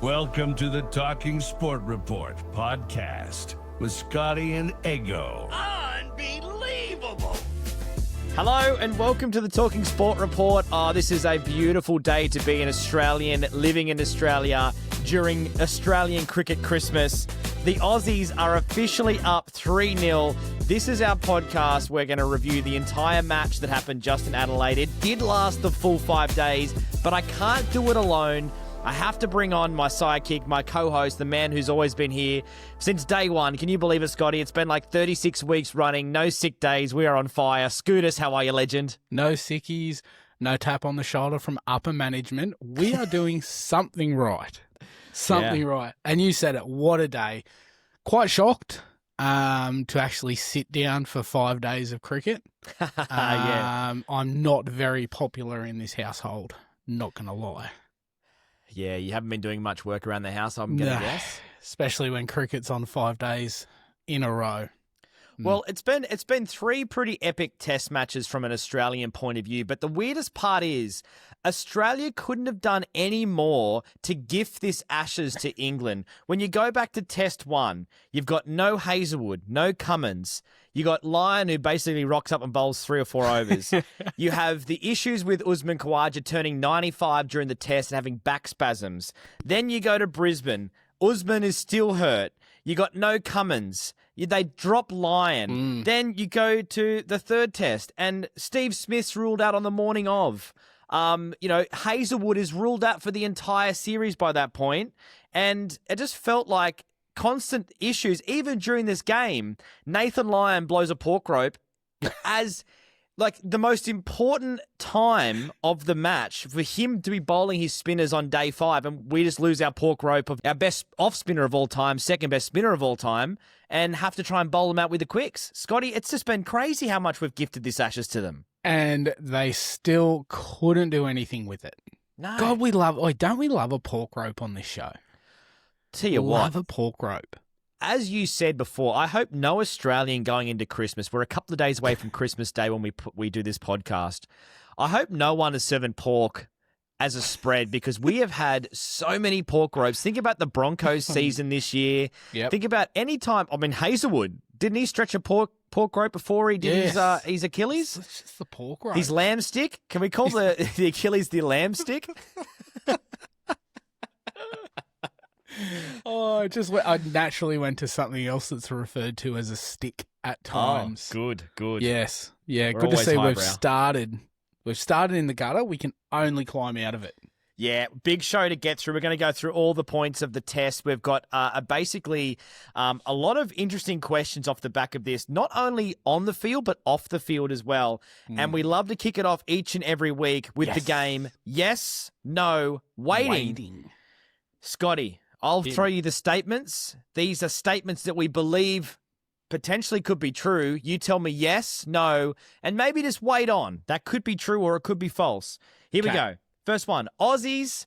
Welcome to the Talking Sport Report podcast with Scotty and Eggo. Unbelievable! Hello and welcome to the Talking Sport Report. Oh, this is a beautiful day to be an Australian living in Australia during Australian Cricket Christmas. The Aussies are officially up 3-0. This is our podcast. We're going to review the entire match that happened just in Adelaide. It did last the full 5 days, but I can't do it alone. I have to bring on my sidekick, my co-host, the man who's always been here since day one. Can you believe it, Scotty? It's been like 36 weeks running, no sick days. We are on fire. Scootus, how are you, legend? No sickies, no tap on the shoulder from upper management. We are doing something right. Something right. And you said it. What a day. Quite shocked to actually sit down for 5 days of cricket. I'm not very popular in this household. Not going to lie. Yeah, you haven't been doing much work around the house, I'm going to guess. Especially when cricket's on 5 days in a row. Well, it's been 3 pretty epic test matches from an Australian point of view, but the weirdest part is Australia couldn't have done any more to gift this Ashes to England. When you go back to Test 1, you've got no Hazlewood, no Cummins. You got Lyon, who basically rocks up and bowls 3 or 4 overs. You have the issues with Usman Khawaja turning 95 during the test and having back spasms. Then you go to Brisbane. Usman is still hurt. You got no Cummins. They drop Lyon. Then you go to the 3rd test, and Steve Smith's ruled out on the morning of. Hazlewood is ruled out for the entire series by that point, and it just felt like constant issues. Even during this game, Nathan Lyon blows a pork rope as like the most important time of the match for him to be bowling his spinners on day 5, and we just lose our pork rope of our best off spinner of all time, second best spinner of all time, and have to try and bowl them out with the quicks. Scotty, it's just been crazy how much we've gifted this Ashes to them. And they still couldn't do anything with it. No. God, don't we love a pork rope on this show? Tell you what. Love a pork rope. As you said before, I hope no Australian going into Christmas, we're a couple of days away from Christmas Day when we do this podcast, I hope no one is serving pork as a spread, because we have had so many pork ropes. Think about the Broncos season this year. Yep. Think about any time, Hazlewood, didn't he stretch a pork rope before he did his Achilles? It's just the pork rope. His lamb stick? Can we call the Achilles the lamb stick? I naturally went to something else that's referred to as a stick at times. Oh, good. Yes. Yeah, We're good to see always we've highbrow. started in the gutter. We can only climb out of it. Yeah, big show to get through. We're going to go through all the points of the test. We've got basically a lot of interesting questions off the back of this, not only on the field, but off the field as well. And we love to kick it off each and every week with the game yes, no, waiting. Scotty, I'll throw you the statements. These are statements that we believe potentially could be true. You tell me yes, no, and maybe just wait on. That could be true or it could be false. Here we go. First one, Aussies.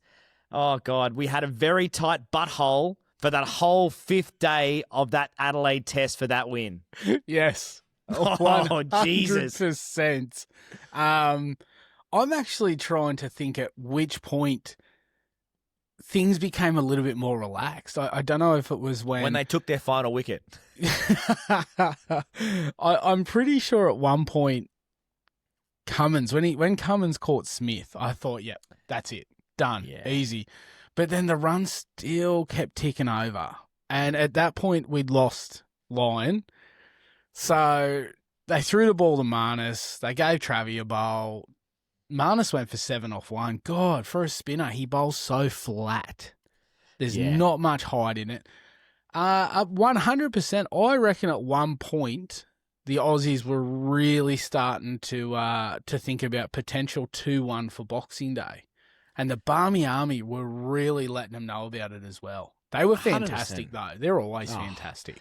Oh, God, we had a very tight butthole for that whole 5th day of that Adelaide Test for that win. Yes. Oh, Jesus. 100%. I'm actually trying to think at which point things became a little bit more relaxed. I don't know if it was when they took their final wicket. I'm pretty sure at one point Cummins, when Cummins caught Smith, I thought, yep, that's it. Done. Yeah. Easy. But then the run still kept ticking over. And at that point, we'd lost Lyon. So they threw the ball to Marnus. They gave Travie a bowl. Marnus went for 7 off 1. God, for a spinner, he bowls so flat. There's not much height in it. 100%, I reckon at one point, the Aussies were really starting to think about potential 2-1 for Boxing Day. And the Barmy Army were really letting them know about it as well. They were fantastic, 100%. though. They're always fantastic.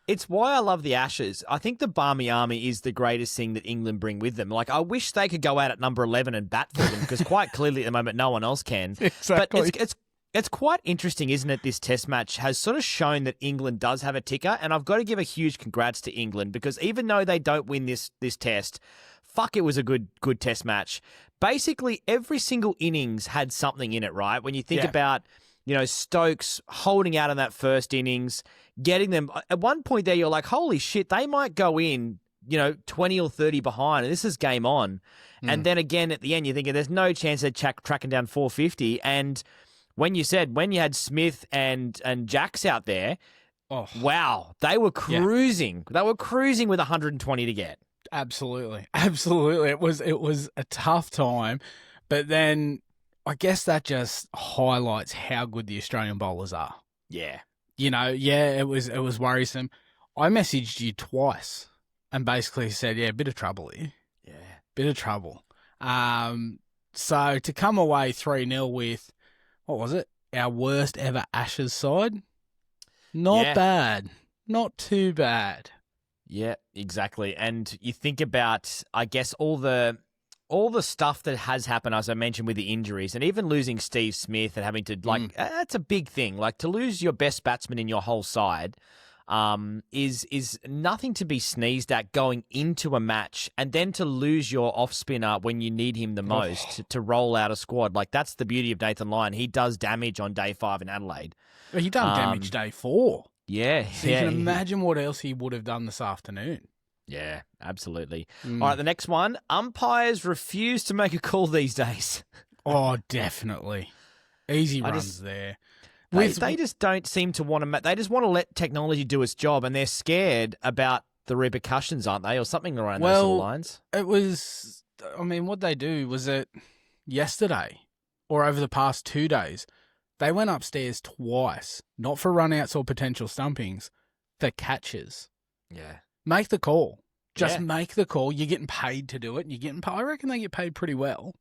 It's why I love the Ashes. I think the Barmy Army is the greatest thing that England bring with them. Like, I wish they could go out at number 11 and bat for them, because quite clearly at the moment no one else can. Exactly. But it's quite interesting, isn't it? This test match has sort of shown that England does have a ticker, and I've got to give a huge congrats to England, because even though they don't win this test, fuck, it was a good test match. Basically, every single innings had something in it, right? When you think about Stokes holding out in that first innings, getting them. At one point there, you're like, holy shit, they might go in, 20 or 30 behind, and this is game on. And then again, at the end, you're thinking there's no chance they're tracking down 450. And when you had Smith and Jacks out there, wow, they were cruising. Yeah. They were cruising with 120 to get. Absolutely. It was a tough time, but then I guess that just highlights how good the Australian bowlers are. Yeah. It was worrisome. I messaged you twice and basically said, a bit of trouble here. Yeah. Bit of trouble. So to come away 3-0 with, what was it? Our worst ever Ashes side? Not bad. Not too bad. Yeah, exactly. And you think about, I guess, all the stuff that has happened, as I mentioned, with the injuries, and even losing Steve Smith and having to, that's a big thing. Like, to lose your best batsman in your whole side is nothing to be sneezed at going into a match, and then to lose your off spinner when you need him the most to roll out a squad. Like, that's the beauty of Nathan Lyon. He does damage on day 5 in Adelaide. Well, he done damage day 4. Yeah. So you can imagine what else he would have done this afternoon. Yeah, absolutely. All right, the next one. Umpires refuse to make a call these days. Oh, definitely. Easy runs there. They just don't seem to want to. They just want to let technology do its job, and they're scared about the repercussions, aren't they, or something around those sort of lines? It was. I mean, what they do was it yesterday or over the past 2 days. They went upstairs twice, not for run-outs or potential stumpings, for catches. Yeah. Make the call. Just make the call. You're getting paid to do it. I reckon they get paid pretty well.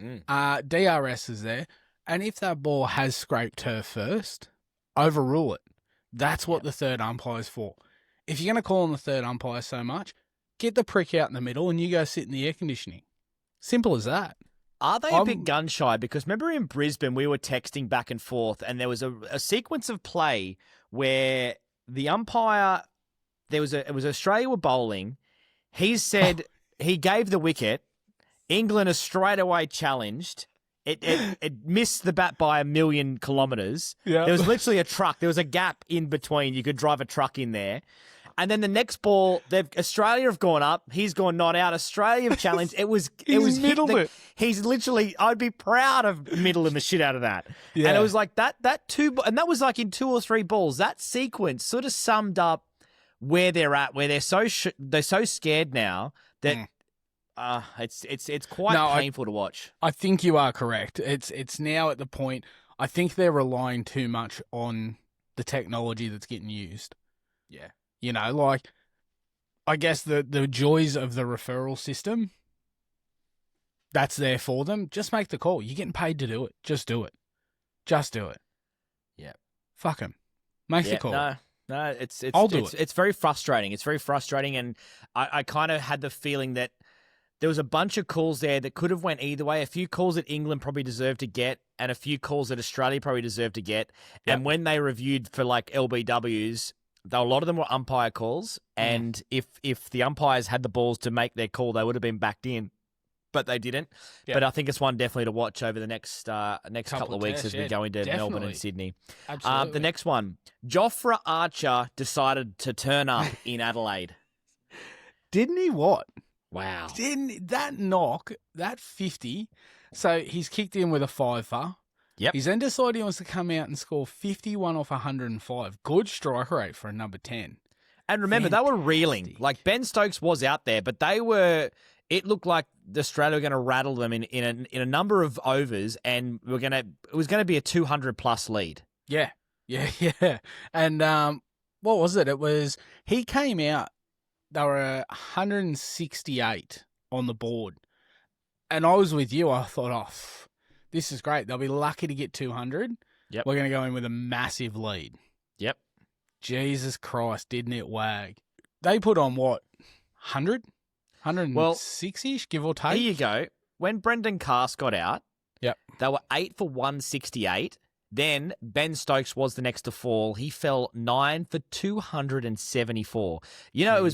DRS is there. And if that ball has scraped turf first, overrule it. That's what the third umpire's for. If you're going to call on the third umpire so much, get the prick out in the middle and you go sit in the air conditioning. Simple as that. Are they a bit gun shy? Because remember in Brisbane, we were texting back and forth, and there was a sequence of play where the umpire, it was Australia were bowling. He said he gave the wicket. England is straight away challenged. It missed the bat by 1,000,000 kilometres. Yeah. There was literally a truck. There was a gap in between. You could drive a truck in there. And then the next ball, Australia have gone up. He's gone not out. Australia have challenged. It was middled it. He's literally. I'd be proud of middling the shit out of that. Yeah. And it was like that and that was like in 2 or 3 balls. That sequence sort of summed up where they're at, where they're so scared now that it's quite painful to watch. I think you are correct. It's now at the point. I think they're relying too much on the technology that's getting used. Yeah. You know, like, I guess the joys of the referral system, that's there for them. Just make the call. You're getting paid to do it. Just do it. Just do it. Yeah. Fuck him. Make the call. No, I'll do it. It's very frustrating. It's very frustrating, and I kind of had the feeling that there was a bunch of calls there that could have went either way. A few calls that England probably deserved to get, and a few calls that Australia probably deserved to get. Yep. And when they reviewed for like LBWs, a lot of them were umpire calls, and if the umpires had the balls to make their call, they would have been backed in, but they didn't. Yep. But I think it's one definitely to watch over the next couple of weeks as we go into Melbourne and Sydney. Absolutely. The next one, Joffra Archer decided to turn up in Adelaide. Didn't he what? Wow. Didn't that knock, that 50, so he's kicked in with a fiver. Yep. He's then decided he wants to come out and score 51 off 105. Good strike rate for a number 10. And remember, they were reeling. Like, Ben Stokes was out there, but it looked like Australia were going to rattle them in a number of overs, and it was going to be a 200-plus lead. Yeah. And what was it? He came out, they were 168 on the board. And I was with you. I thought, this is great. They'll be lucky to get 200. Yep. We're going to go in with a massive lead. Yep. Jesus Christ, didn't it wag? They put on what? 100? 106-ish, give or take? Here you go. When Brendan Cast got out, yep, they were 8 for 168. Then Ben Stokes was the next to fall. He fell 9 for 274. You know,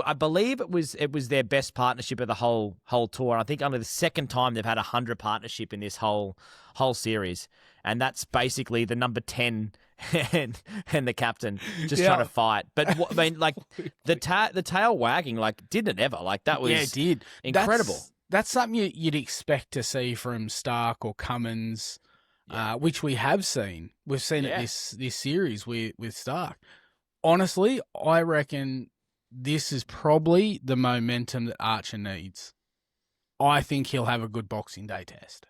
I believe it was their best partnership of the whole tour. I think only the second time they've had 100 partnership in this whole series, and that's basically the number 10 and the captain just trying to fight. But I mean, like the tail wagging, like didn't it ever? Like that was it did incredible. That's something you'd expect to see from Stark or Cummins, which we have seen. We've seen it this series with Stark. Honestly, I reckon this is probably the momentum that Archer needs. I think he'll have a good Boxing Day test.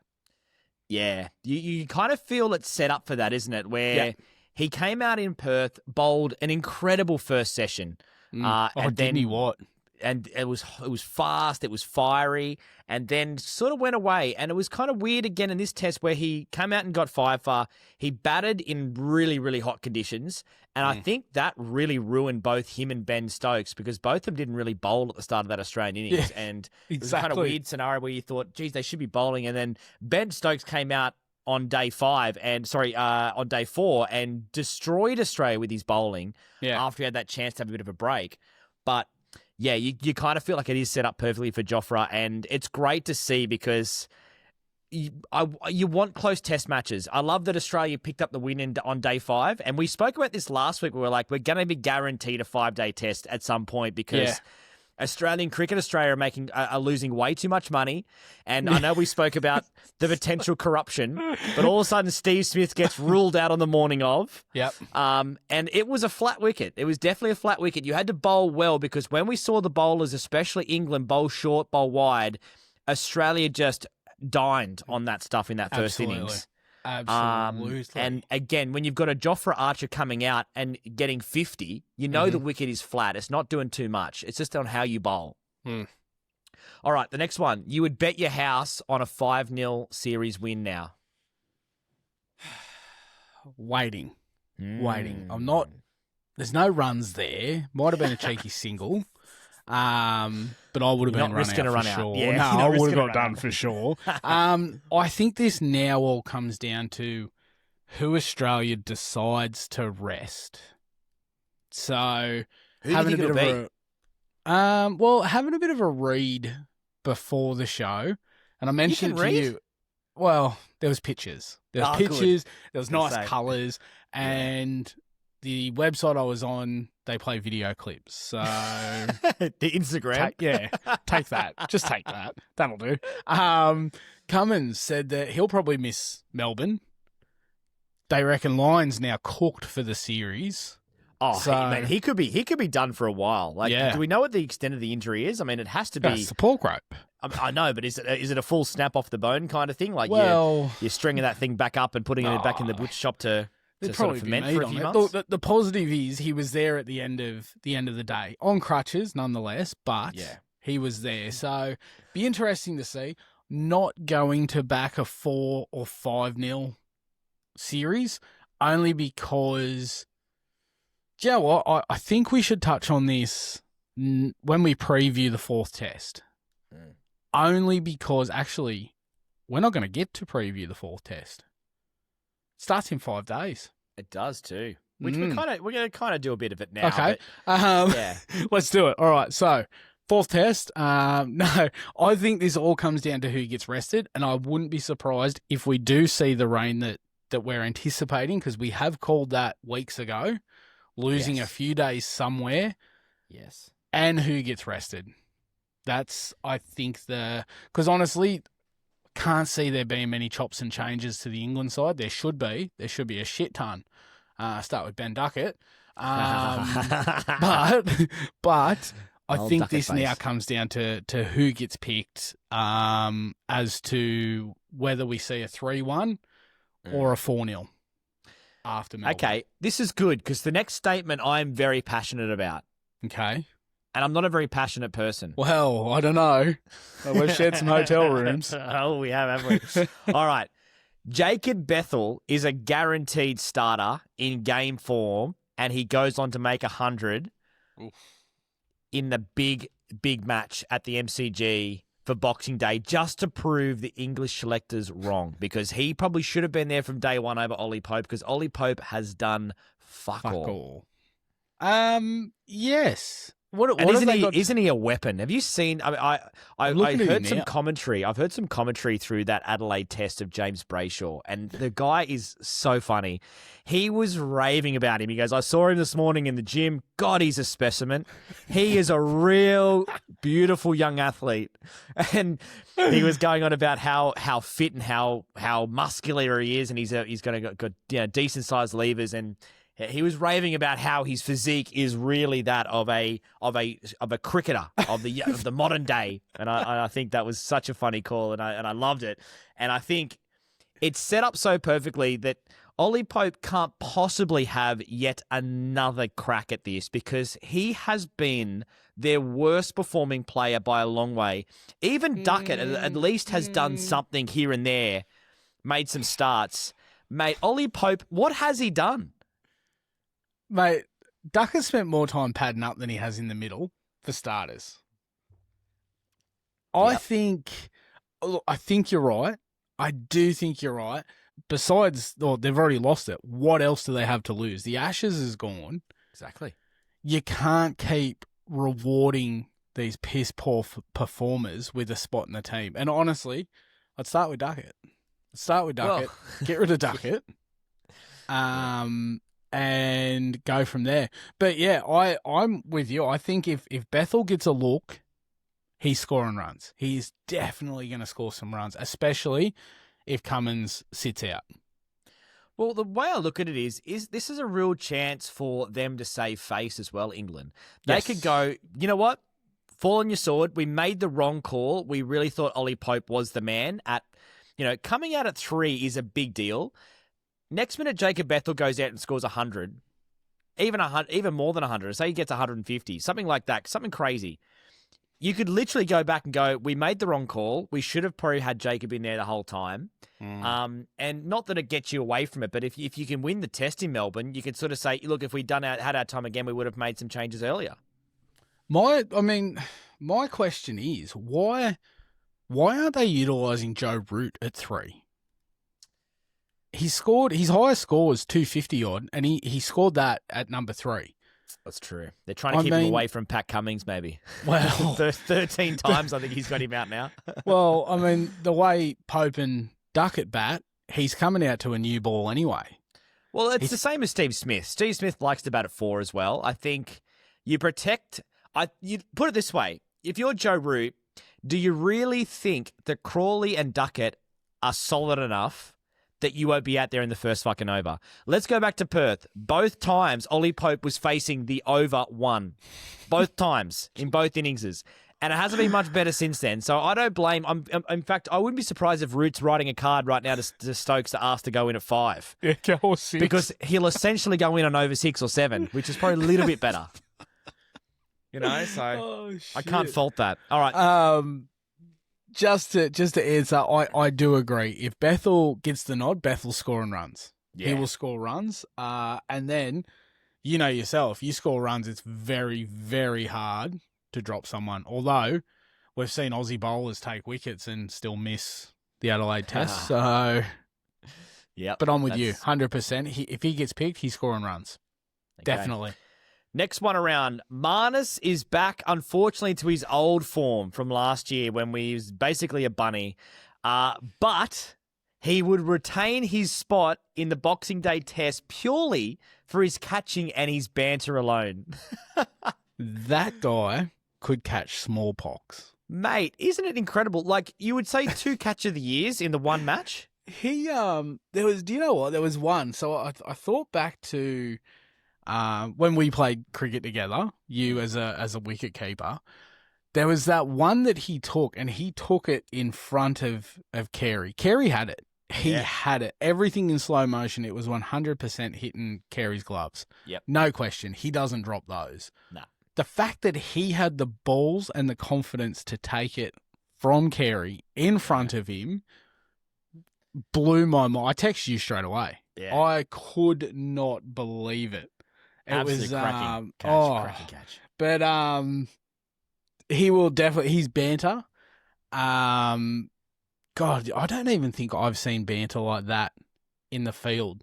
Yeah, you kind of feel it's set up for that, isn't it? Where he came out in Perth, bowled an incredible first session. And didn't then he what? And it was fast, it was fiery, and then sort of went away. And it was kind of weird again in this test where he came out and got 5 for. He batted in really, really hot conditions. And I think that really ruined both him and Ben Stokes because both of them didn't really bowl at the start of that Australian innings. Yeah, and it was a kind of weird scenario where you thought, geez, they should be bowling. And then Ben Stokes came out on day 4 and destroyed Australia with his bowling after he had that chance to have a bit of a break. But yeah, you kind of feel like it is set up perfectly for Joffra, and it's great to see because you want close test matches. I love that Australia picked up the win on day 5, and we spoke about this last week. We were like, we're going to be guaranteed a 5-day test at some point because Australian Cricket Australia are losing way too much money. And I know we spoke about the potential corruption, but all of a sudden Steve Smith gets ruled out on the morning of. Yep. And it was a flat wicket. It was definitely a flat wicket. You had to bowl well because when we saw the bowlers, especially England, bowl short, bowl wide, Australia just dined on that stuff in that first innings. Absolutely. And again, when you've got a Joffra Archer coming out and getting 50, you know the wicket is flat. It's not doing too much. It's just on how you bowl. All right, the next one. You would bet your house on a 5-0 series win now. Waiting. I'm not... There's no runs there. Might have been a cheeky single. But I would have been risking a run run out for out. sure. Yeah, No, I would have got done for sure. I think this now all comes down to who Australia decides to rest. So having a bit of having a bit of a read before the show, and I mentioned to you. Well, there was pictures. There was pictures. Good. There was nice colours, and the website I was on, they play video clips. So the Instagram, take that. Just take that. That'll do. Cummins said that he'll probably miss Melbourne. They reckon Lyon's now cooked for the series. Oh, man, he could be done for a while. Like, do we know what the extent of the injury is? I mean, it has to be. It's the pork rope. I know, but is it a full snap off the bone kind of thing? Like, you're stringing that thing back up and putting it back in the butcher shop to sort of ferment for a few months? The positive is he was there at the end of the day on crutches, nonetheless. But he was there, so be interesting to see. Not going to back a 4 or 5-0 series only because. Do you know what? I think we should touch on this when we preview the 4th test. Only because, actually, we're not going to get to preview the 4th test. It starts in 5 days. It does too. Which we're going to kind of do a bit of it now. Okay. But, let's do it. All right. So, 4th test. No, I think this all comes down to who gets rested, and I wouldn't be surprised if we do see the rain that we're anticipating, because we have called that weeks ago. Losing a few days somewhere. Yes. And who gets rested. That's, I think, because honestly, can't see there being many chops and changes to the England side. There should be. There should be a shit ton. Start with Ben Duckett. But I think this now comes down to who gets picked as to whether we see a 3-1 or a 4-0. After Melbourne. Okay, this is good because the next statement I'm very passionate about. Okay. And I'm not a very passionate person. Well, I don't know. We've shared some hotel rooms. Oh, we have, haven't we? All right. Jacob Bethell is a guaranteed starter in game form, and he goes on to make 100 in the big match at the MCG for Boxing Day just to prove the English selectors wrong, because he probably should have been there from day one over Ollie Pope, because Ollie Pope has done fuck all. Yes. And isn't he a weapon? Have you seen? I heard some commentary. I've heard some commentary through that Adelaide Test of James Brayshaw, and the guy is so funny. He was raving about him. He goes, "I saw him this morning in the gym. God, he's a specimen. He is a real beautiful young athlete." And he was going on about how fit and how muscular he is, and he's got decent sized levers, and he was raving about how his physique is really that of a cricketer of the modern day, and I think that was such a funny call, and I loved it, and I think it's set up so perfectly that Ollie Pope can't possibly have yet another crack at this, because he has been their worst performing player by a long way. Even Duckett at least has done something here and there, made some starts. Mate, Ollie Pope, what has he done? Mate, Ducker spent more time padding up than he has in the middle, for starters. Yep. I think you're right. I do think you're right. Besides, they've already lost it. What else do they have to lose? The Ashes is gone. Exactly. You can't keep rewarding these piss-poor performers with a spot in the team. And honestly, I'd start with Duckett. Get rid of Duckett. And go from there. But yeah, I'm with you. I think if Bethell gets a look, he's scoring runs. He's definitely going to score some runs, especially if Cummins sits out. Well, the way I look at it is this is a real chance for them to save face as well, England. They could go, you know what? Fall on your sword. We made the wrong call. We really thought Ollie Pope was the man. Coming out at 3 is a big deal. Next minute, Jacob Bethell goes out and scores 100, even more than 100. Say he gets 150, something like that, something crazy. You could literally go back and go, we made the wrong call. We should have probably had Jacob in there the whole time. And not that it gets you away from it, but if you can win the test in Melbourne, you could sort of say, look, if we'd had our time again, we would have made some changes earlier. My question is, why aren't they utilising Joe Root at 3? He scored, his highest score was 250 odd, and he scored that at number 3. That's true. They're trying to keep him away from Pat Cummins, maybe. Well, 13 times I think he's got him out now. Well, the way Pope and Duckett bat, he's coming out to a new ball anyway. Well, it's the same as Steve Smith. Steve Smith likes to bat at 4 as well. I think you protect. You put it this way: if you're Joe Root, do you really think that Crawley and Duckett are solid enough that you won't be out there in the first fucking over? Let's go back to Perth. Both times, Ollie Pope was facing the over 1. Both times, in both innings. And it hasn't been much better since then. So I don't blame... in fact, I wouldn't be surprised if Root's writing a card right now to Stokes to ask to go in at 5. Yeah, go or 6. Because he'll essentially go in on over 6 or 7, which is probably a little bit better. So I can't fault that. All right. Just to answer, I do agree. If Bethell gets the nod, Bethell's scoring runs. Yeah. He will score runs. And then, you know yourself, you score runs, it's very, very hard to drop someone. Although, we've seen Aussie bowlers take wickets and still miss the Adelaide Test. So, yeah. But I'm with you, 100%. If he gets picked, he's scoring runs. Okay. Definitely. Next one around, Marnus is back, unfortunately, to his old form from last year when he was basically a bunny. But he would retain his spot in the Boxing Day Test purely for his catching and his banter alone. That guy could catch smallpox. Mate, isn't it incredible? Like, you would say 2 catch of the years in the one match? Do you know what? There was one. So I thought back to... when we played cricket together, you as a wicket keeper, there was that one that he took, and he took it in front of Carey. Carey had it. He had it. Everything in slow motion. It was 100% hitting Carey's gloves. Yep. No question. He doesn't drop those. No. The fact that he had the balls and the confidence to take it from Carey in front of him blew my mind. I texted you straight away. Yeah. I could not believe it. Absolutely cracking catch. But he will definitely, his banter, God, I don't even think I've seen banter like that in the field.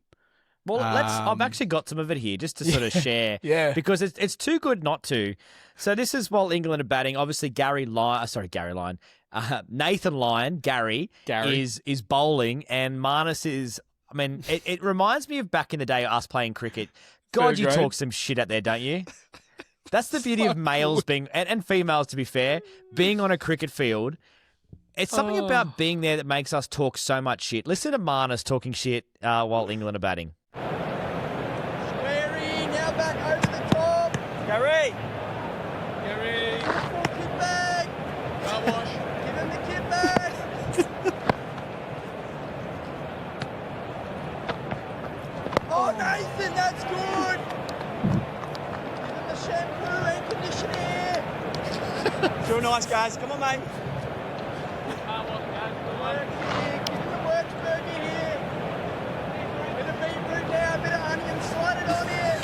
Well, I've actually got some of it here just to sort of share. Yeah. Because it's too good not to. So this is while England are batting. Obviously, Nathan Lyon, Gary. is bowling, and Marnus is. I mean, it reminds me of back in the day us playing cricket. God, you talk some shit out there, don't you? That's the beauty of males being and females, to be fair, being on a cricket field. It's something about being there that makes us talk so much shit. Listen to Marnus talking shit while England are batting. Squarey, now back over the top. Gary! Full kit bag. Car wash. Give him the kit bag. Oh, Nathan, that's good. Give him the shampoo and conditioner. Feel nice, guys. Come on, mate. Work here. Give him the works burger here. Bit of beetroot now, a bit of onion, slide it on here.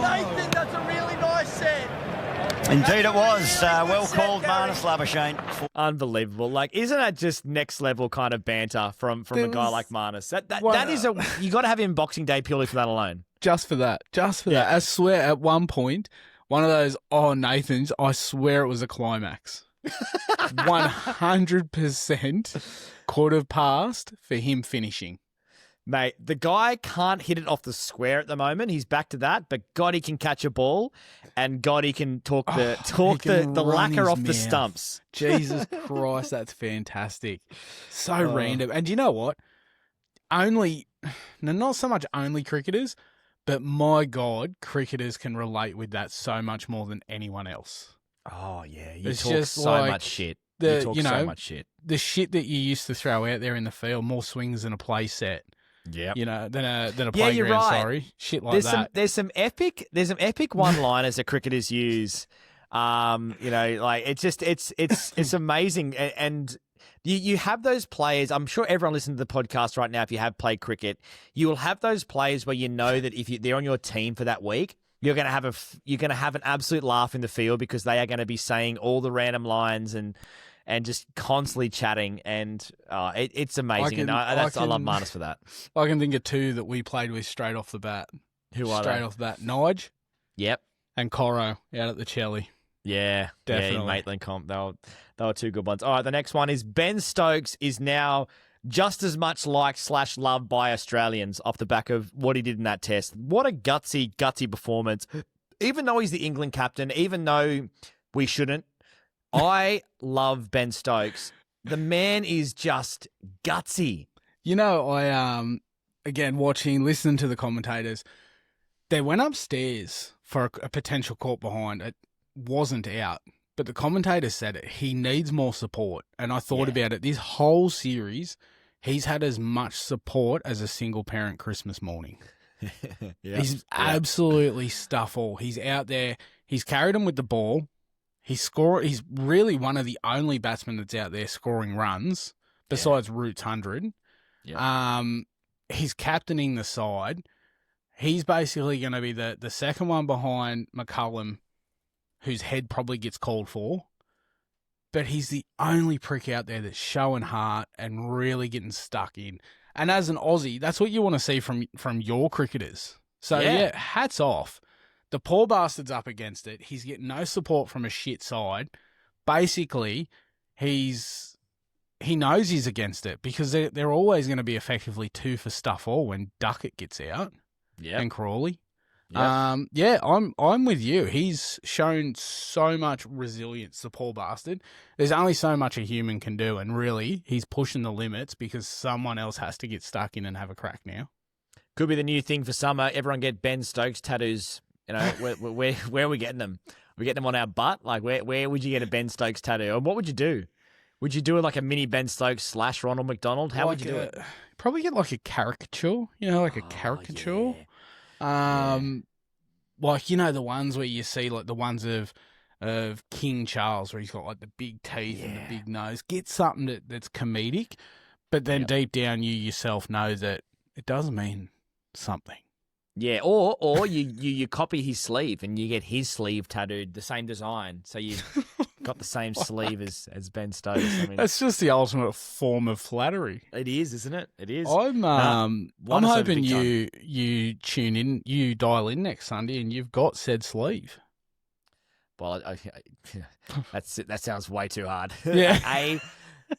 Nathan, that's a really nice set. Indeed it was. Well called, Marnus Labuschagne. Unbelievable. Like, isn't that just next level kind of banter from a guy like Marnus? That is you got to have him Boxing Day purely for that alone. Just for that. I swear at one point, one of those, Nathans, I swear it was a climax. 100% could have passed for him finishing. Mate, the guy can't hit it off the square at the moment. He's back to that, but God, he can catch a ball, and God, he can talk the lacquer off the stumps. Jesus Christ, that's fantastic. So random. And you know what? Not so much only cricketers, but my God, cricketers can relate with that so much more than anyone else. Oh, yeah. It's talk just so like much shit. so much shit. The shit that you used to throw out there in the field, more swings than a play set. Yeah, than a playground. You're right. Sorry, shit like that. There's some epic one-liners that cricketers use. Like it's amazing, and you have those players. I'm sure everyone listening to the podcast right now, if you have played cricket, you will have those players where you know that if they're on your team for that week, you're gonna have an absolute laugh in the field because they are going to be saying all the random lines and just constantly chatting, and it's amazing. I love Marnus for that. I can think of two that we played with straight off the bat. Who are straight they? off the bat? Nige. Yep. And Coro out at the Chelly. Yeah, definitely. Yeah, in Maitland comp. They were two good ones. All right, the next one is Ben Stokes is now just as much liked / loved by Australians off the back of what he did in that test. What a gutsy performance. Even though he's the England captain, even though we shouldn't, I love Ben Stokes. The man is just gutsy. You know, I listening to the commentators, they went upstairs for a potential caught behind. It wasn't out, but the commentators said it. He needs more support. And I thought about it. This whole series, he's had as much support as a single parent Christmas morning. He's absolutely stuff all. He's out there. He's carried him with the ball. He's really one of the only batsmen that's out there scoring runs besides Root's 100. Yeah. He's captaining the side. He's basically going to be the second one behind McCullum, whose head probably gets called for. But he's the only prick out there that's showing heart and really getting stuck in. And as an Aussie, that's what you want to see from your cricketers. So, hats off. The poor bastard's up against it. He's getting no support from a shit side. Basically, he knows he's against it because they're always going to be effectively two for stuff all when Duckett gets out and Crawley. Yep. I'm with you. He's shown so much resilience, the poor bastard. There's only so much a human can do, and really, he's pushing the limits because someone else has to get stuck in and have a crack now. Could be the new thing for summer. Everyone get Ben Stokes tattoos. You know, where are we getting them? We getting them on our butt? Like, where would you get a Ben Stokes tattoo? And what would you do? Would you do it like a mini Ben Stokes / Ronald McDonald? How would you do it? Probably get like a caricature. You know, like a caricature. Yeah. Like, you know, the ones where you see like the ones of King Charles where he's got like the big teeth and the big nose. Get something that's comedic, but then deep down you yourself know that it does mean something. Yeah, or you copy his sleeve and you get his sleeve tattooed the same design, so you've got the same sleeve as Ben Stokes. I mean, That's just the ultimate form of flattery. it is, isn't it? It is. I'm Won us over hoping big time. you tune in, you dial in next Sunday, and you've got said sleeve. Well, that sounds way too hard. Yeah.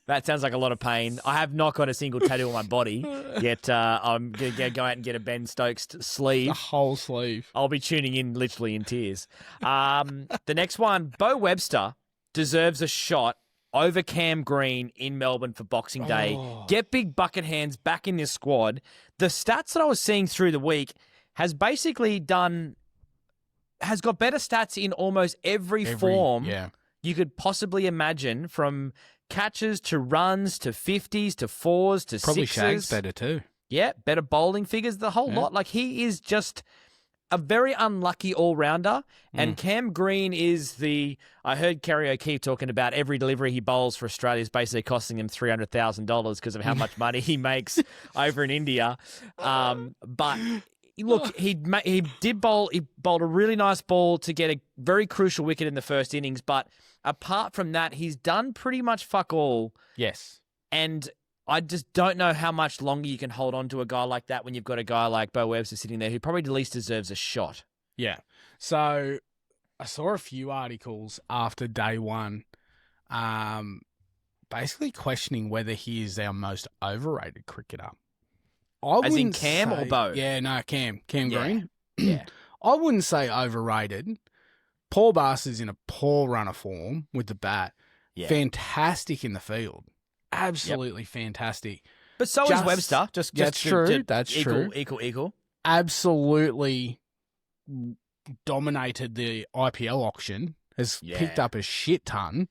That sounds like a lot of pain. I have not got a single tattoo on my body, yet I'm going to go out and get a Ben Stokes sleeve. The whole sleeve. I'll be tuning in literally in tears. The next one, Bo Webster deserves a shot over Cam Green in Melbourne for Boxing Day. Oh. Get big bucket hands back in this squad. The stats that I was seeing through the week has got better stats in almost every form you could possibly imagine, from catches to runs to 50s to 4s to Probably 6s. Shag's better too. Yeah, better bowling figures, the whole lot. Like, he is just a very unlucky all-rounder. And Cam Green is I heard Kerry O'Keefe talking about every delivery he bowls for Australia is basically costing him $300,000 because of how much money he makes over in India. But look, he bowled a really nice ball to get a very crucial wicket in the first innings. But apart from that, he's done pretty much fuck all. Yes. And I just don't know how much longer you can hold on to a guy like that when you've got a guy like Bo Webster sitting there who probably at least deserves a shot. Yeah. So I saw a few articles after day one, basically questioning whether he is our most overrated cricketer. As in Cam or Bo? Yeah, no, Cam Green. Yeah. I wouldn't say overrated. Paul Barcer's in a poor run of form with the bat. Yeah. Fantastic in the field. Absolutely fantastic. But so is Webster. That's true. That's true. Equal. Absolutely dominated the IPL auction. Has picked up a shit ton.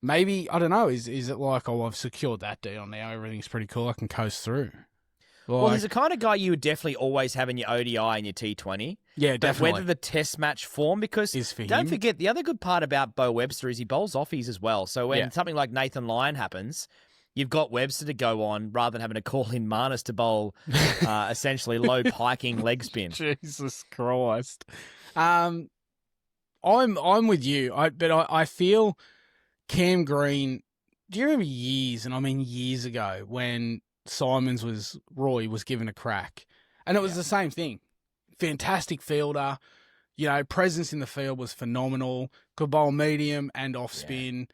Maybe, I don't know, is it like, I've secured that deal now, everything's pretty cool, I can coast through? Well, he's the kind of guy you would definitely always have in your ODI and your T20. Yeah, definitely. But whether the test match form, because don't forget, the other good part about Bo Webster is he bowls offies as well. So when something like Nathan Lyon happens, you've got Webster to go on rather than having to call in Marnus to bowl essentially low piking leg spin. Jesus Christ. I'm with you, but I feel Cam Green, do you remember years, and I mean years ago, when Roy was given a crack, and it was the same thing. Fantastic fielder, presence in the field was phenomenal, could bowl medium and off spin,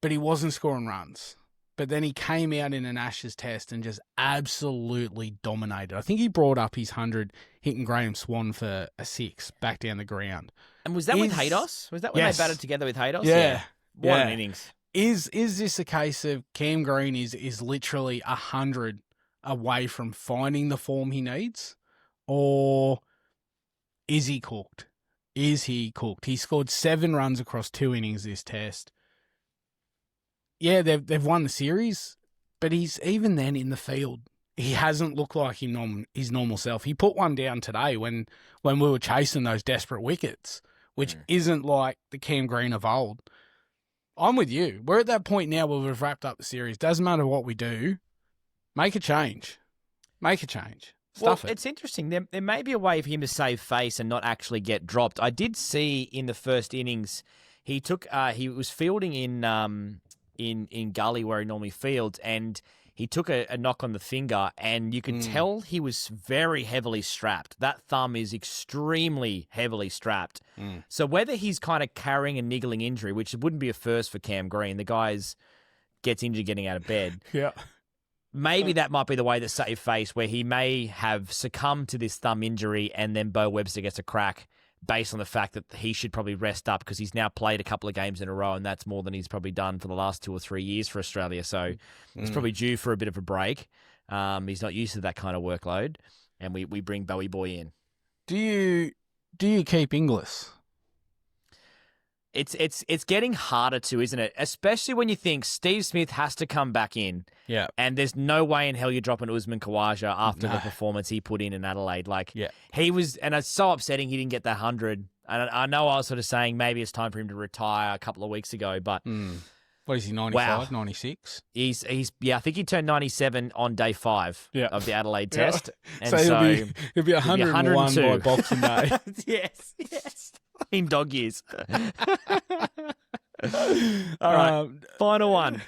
but he wasn't scoring runs. But then he came out in an Ashes Test and just absolutely dominated. I think he brought up his 100 hitting Graham Swan for a 6 back down the ground. And was that with Haydos? Was that when they batted together with Haydos? Yeah. What an innings. Is this a case of Cam Green is literally 100 away from finding the form he needs? Or is he cooked? He scored 7 runs across 2 innings this test. Yeah, they've won the series, but he's even then in the field. He hasn't looked like his normal self. He put one down today when we were chasing those desperate wickets, which isn't like the Cam Green of old. I'm with you. We're at that point now where we've wrapped up the series. Doesn't matter what we do. Make a change. Stuff it. It's interesting. There may be a way for him to save face and not actually get dropped. I did see in the first innings, he was fielding in Gully where he normally fields, and he took a knock on the finger, and you could tell he was very heavily strapped. That thumb is extremely heavily strapped. So whether he's kind of carrying a niggling injury, which wouldn't be a first for Cam Green, the guy gets injured getting out of bed. Yeah. Maybe that might be the way to save face, where he may have succumbed to this thumb injury and then Bo Webster gets a crack based on the fact that he should probably rest up because he's now played a couple of games in a row, and that's more than he's probably done for the last 2 or 3 years for Australia. So he's probably due for a bit of a break. He's not used to that kind of workload, and we bring Bowie Boy in. Do you keep Inglis? It's getting harder to, isn't it? Especially when you think Steve Smith has to come back in. Yeah. And there's no way in hell you're dropping Usman Khawaja after the performance he put in Adelaide. He was, and it's so upsetting he didn't get that 100. And I know I was sort of saying maybe it's time for him to retire a couple of weeks ago, but What is he, 95, 96? He's I think he turned 97 on day 5 of the Adelaide Test. And so he'll be 101 by Boxing Day. yes. In dog years. All right, final one.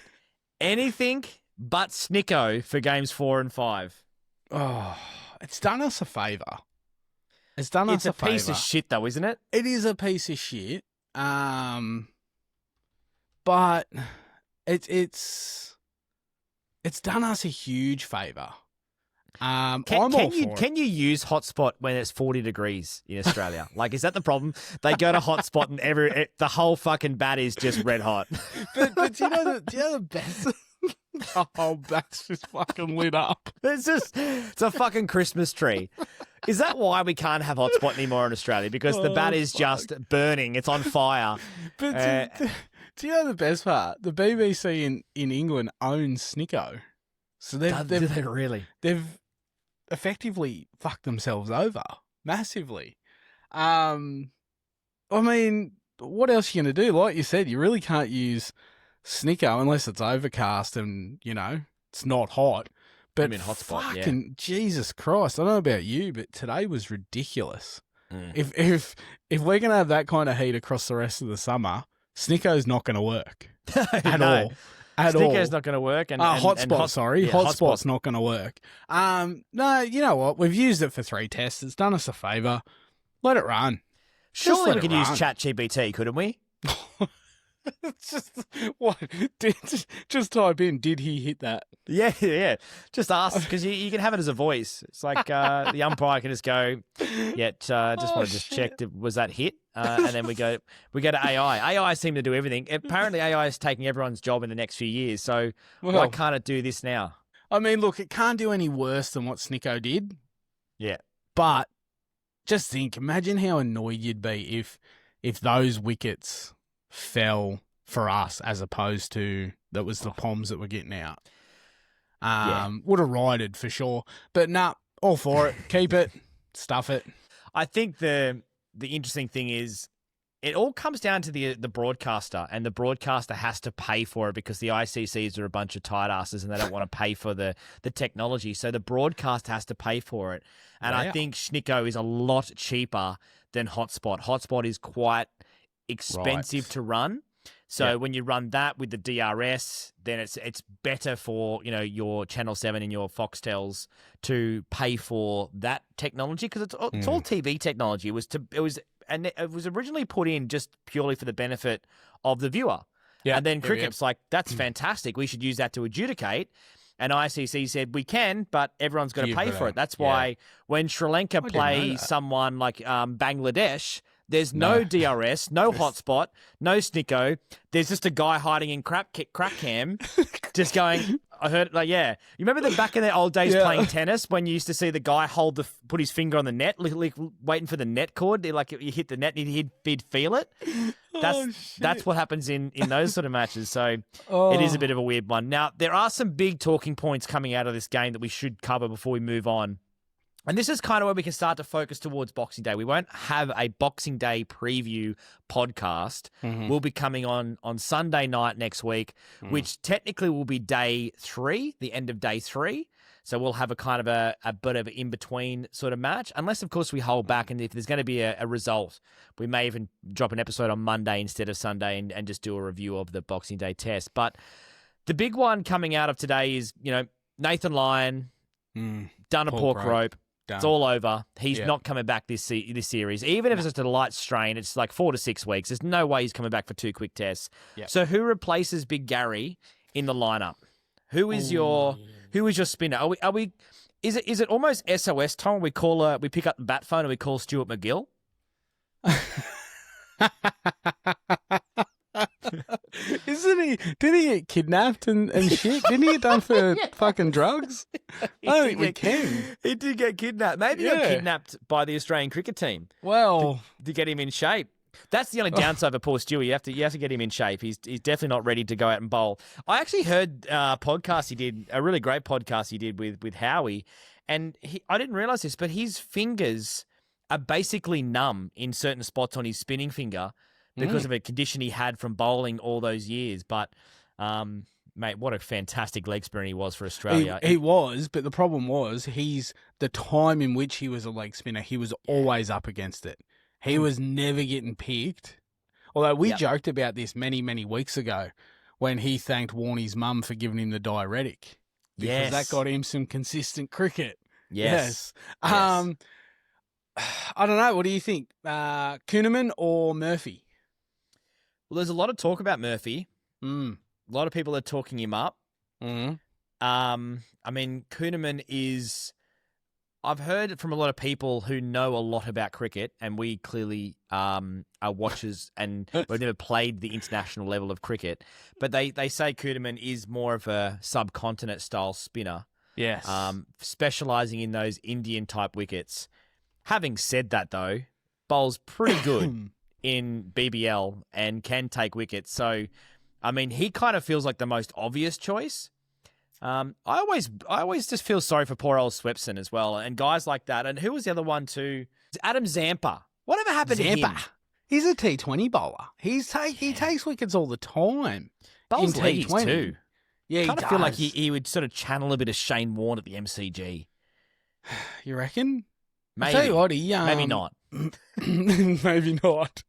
Anything but Snicko for games 4 and 5. Oh, it's done us a favour. It's done us a favour. It's a piece of shit, though, isn't it? It is a piece of shit. But it's done us a huge favour. I'm all for it. Can you use hotspot when it's 40 degrees in Australia? Like, is that the problem? They go to hotspot and the whole fucking bat is just red hot. But do you know the best? The whole bat's just fucking lit up. It's a fucking Christmas tree. Is that why we can't have hotspot anymore in Australia? Because the bat is just burning. It's on fire. But do you know the best part? The BBC in England owns Snicko. So do they really? They've effectively fucked themselves over massively. I mean, what else are you going to do? Like you said, you really can't use Snicko unless it's overcast and, it's not hot. But hotspot, fucking Jesus Christ, I don't know about you, but today was ridiculous. If we're going to have that kind of heat across the rest of the summer, Snicko's not going to work at all. Snicko's not going to work. Hotspot's not going to work. No, you know what? We've used it for 3 tests. It's done us a favour. Let it run. Surely we could use ChatGPT, couldn't we? It's just what? Just type in, did he hit that? Yeah. Just ask, because you can have it as a voice. It's like the umpire can just go, just want to check, was that hit? And then we go to AI. AI seem to do everything. Apparently AI is taking everyone's job in the next few years. So why can't it do this now? I mean, look, it can't do any worse than what Snicko did. Yeah. But just imagine how annoyed you'd be if those wickets fell for us as opposed to that was the Poms that were getting out. Would have rided for sure. But all for it. Keep it. Stuff it. I think the interesting thing is it all comes down to the broadcaster, and the broadcaster has to pay for it because the ICCs are a bunch of tight asses and they don't want to pay for the technology. So the broadcast has to pay for it. And I think Snicko is a lot cheaper than Hotspot. Hotspot is quite expensive to run. So when you run that with the DRS, then it's better for your Channel 7 and your Foxtels to pay for that technology, because it's all TV technology. It was originally put in just purely for the benefit of the viewer. Yeah, and then cricket's like, that's fantastic. We should use that to adjudicate. And ICC said we can, but everyone's got to pay for it. That's why when Sri Lanka play someone like Bangladesh, there's no DRS, no hotspot, no Snicko. There's just a guy hiding in crack cam, just going. I heard it. You remember the back in the old days playing tennis when you used to see the guy put his finger on the net, waiting for the net cord. Like you hit the net, and he'd feel it. That's what happens in those sort of matches. So it is a bit of a weird one. Now there are some big talking points coming out of this game that we should cover before we move on. And this is kind of where we can start to focus towards Boxing Day. We won't have a Boxing Day preview podcast. We'll be coming on Sunday night next week, which technically will be day 3, the end of day 3. So we'll have a kind of a bit of an in-between sort of match, unless, of course, we hold back. And if there's going to be a result, we may even drop an episode on Monday instead of Sunday and just do a review of the Boxing Day test. But the big one coming out of today is, Nathan Lyon, done a pork rope. Done. It's all over. He's not coming back this series. Even if it's just a light strain, it's like 4 to 6 weeks. There's no way he's coming back for 2 quick tests. Yep. So who replaces Big Gary in the lineup? Who is your spinner? Are we? Is it almost SOS time? We pick up the bat phone and we call Stuart McGill. Isn't he? Did he get kidnapped and shit? Didn't he get done for fucking drugs? I don't think we can. He did get kidnapped. Maybe he got kidnapped by the Australian cricket team. Well, to get him in shape. That's the only downside for poor Stewie. You have to get him in shape. He's definitely not ready to go out and bowl. I actually heard a podcast he did, a really great podcast he did with Howie, and I didn't realise this, but his fingers are basically numb in certain spots on his spinning finger because of a condition he had from bowling all those years. But Mate, what a fantastic leg spinner he was for Australia. He was, but the problem was the time in which he was a leg spinner, he was always up against it. He was never getting picked. Although we joked about this many, many weeks ago when he thanked Warnie's mum for giving him the diuretic. Because that got him some consistent cricket. Yes. I don't know. What do you think? Kuhnemann or Murphy? Well, there's a lot of talk about Murphy. Mm. A lot of people are talking him up. Mm. I mean, Kuhnemann is... I've heard from a lot of people who know a lot about cricket, and we clearly are watchers and we've never played the international level of cricket, but they say Kuhnemann is more of a subcontinent-style spinner. Yes. Specialising in those Indian-type wickets. Having said that, though, bowls pretty good in BBL and can take wickets. So, I mean, he kind of feels like the most obvious choice. I always just feel sorry for poor old Swepson as well, and guys like that. And who was the other one too? Adam Zampa. Whatever happened to him? He's a T20 bowler. He takes wickets all the time. Bowls in legs T20 too. Yeah, kind he of feel like does. he would sort of channel a bit of Shane Warne at the MCG. You reckon? Maybe. I tell you what, maybe not. Maybe not.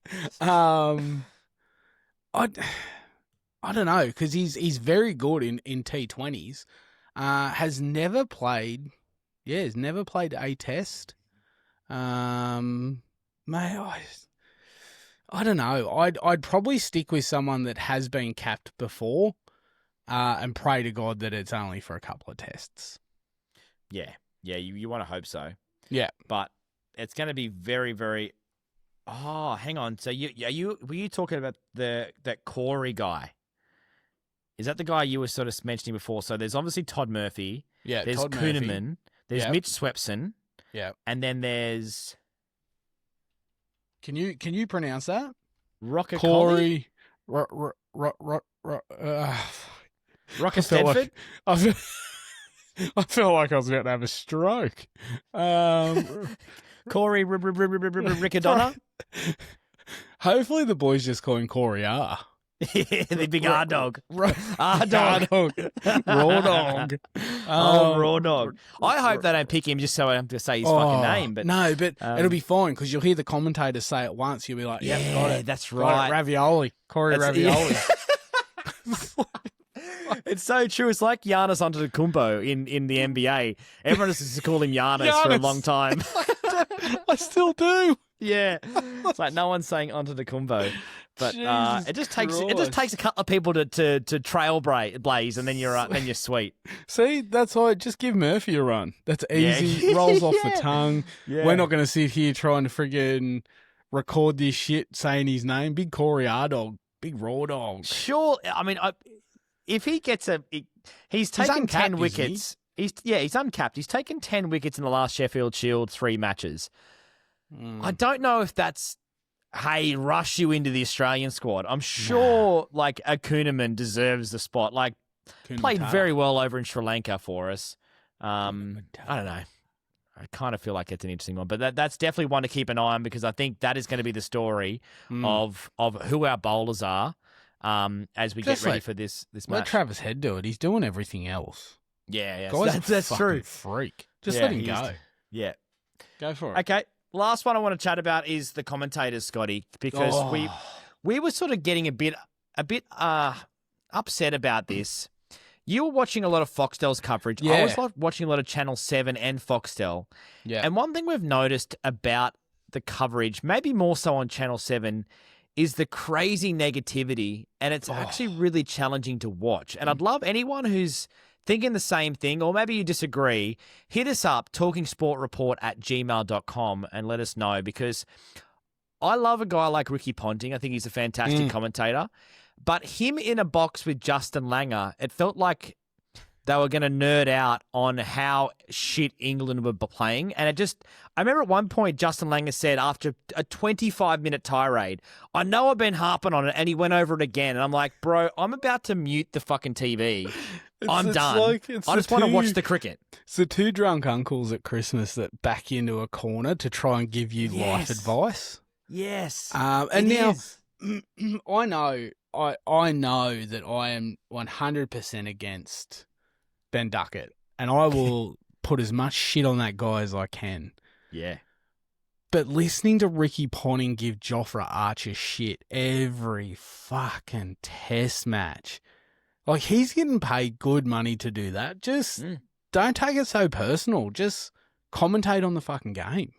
I don't know, because he's very good in T20s. Has never played a test. Mate, I don't know. I'd probably stick with someone that has been capped before, and pray to God that it's only for a couple of tests. Yeah, you want to hope so. Yeah, but it's going to be very, very. Oh, hang on. So were you talking about that Corey guy? Is that the guy you were sort of mentioning before? So there's obviously Todd Murphy. Yeah, there's Todd Kuhnemann. Murphy. There's Mitch Swepson. Yeah. And then there's... Can you pronounce that? Rocker Corey... Rocker I Stanford? I felt like I was about to have a stroke. Corey Riccadonna? Hopefully the boys just call him Corey R. The big R-dog. R-dog. Raw dog. Raw dog. I hope they don't pick him just so I have to say his fucking name. But no, but it'll be fine because you'll hear the commentators say it once. You'll be like, "Yep, got it. That's Got right. it. Ravioli, Corey Ravioli." It's so true. It's like Giannis Antetokounmpo in the NBA. Everyone just to call him Giannis for a long time. I still do. Yeah, it's like no one's saying Antetokounmpo, but it just takes a couple of people to trailblaze, and then you're sweet. See, that's why just give Murphy a run. That's easy. Rolls off the tongue. Yeah. We're not going to sit here trying to friggin' record this shit saying his name. Big Corey R dog, big raw dog. Sure, I mean, if he gets he's taken 10 wickets. He's uncapped. He's taken 10 wickets in the last Sheffield Shield 3 matches. I don't know if that's, hey, rush you into the Australian squad. I'm sure, like, a Kuhnemann deserves the spot. Like, played very well over in Sri Lanka for us. I don't know. I kind of feel like it's an interesting one. But that's definitely one to keep an eye on because I think that is going to be the story of who our bowlers are as we get ready for this match. Let Travis Head do it. He's doing everything else. Yeah. That's true. Freak. Just let him go. Yeah. Go for it. Okay. Last one I want to chat about is the commentators, Scotty, because we were sort of getting a bit upset about this. You were watching a lot of Foxtel's coverage. Yeah. I was watching a lot of Channel 7 and Foxtel. Yeah. And one thing we've noticed about the coverage, maybe more so on Channel 7, is the crazy negativity, and it's actually really challenging to watch. And I'd love anyone who's thinking the same thing, or maybe you disagree, hit us up, talkingsportreport@gmail.com, and let us know, because I love a guy like Ricky Ponting. I think he's a fantastic commentator. But him in a box with Justin Langer, it felt like they were going to nerd out on how shit England were playing. And I remember at one point Justin Langer said after a 25-minute tirade, I know I've been harping on it, and he went over it again. And I'm like, bro, I'm about to mute the fucking TV. I'm done. I just want to watch the cricket. It's the two drunk uncles at Christmas that back into a corner to try and give you life advice. Yes. And now, I know I know that I am 100% against Ben Duckett, and I will put as much shit on that guy as I can. Yeah. But listening to Ricky Ponting give Joffra Archer shit every fucking test match, like, he's getting paid good money to do that. Just don't take it so personal. Just commentate on the fucking game.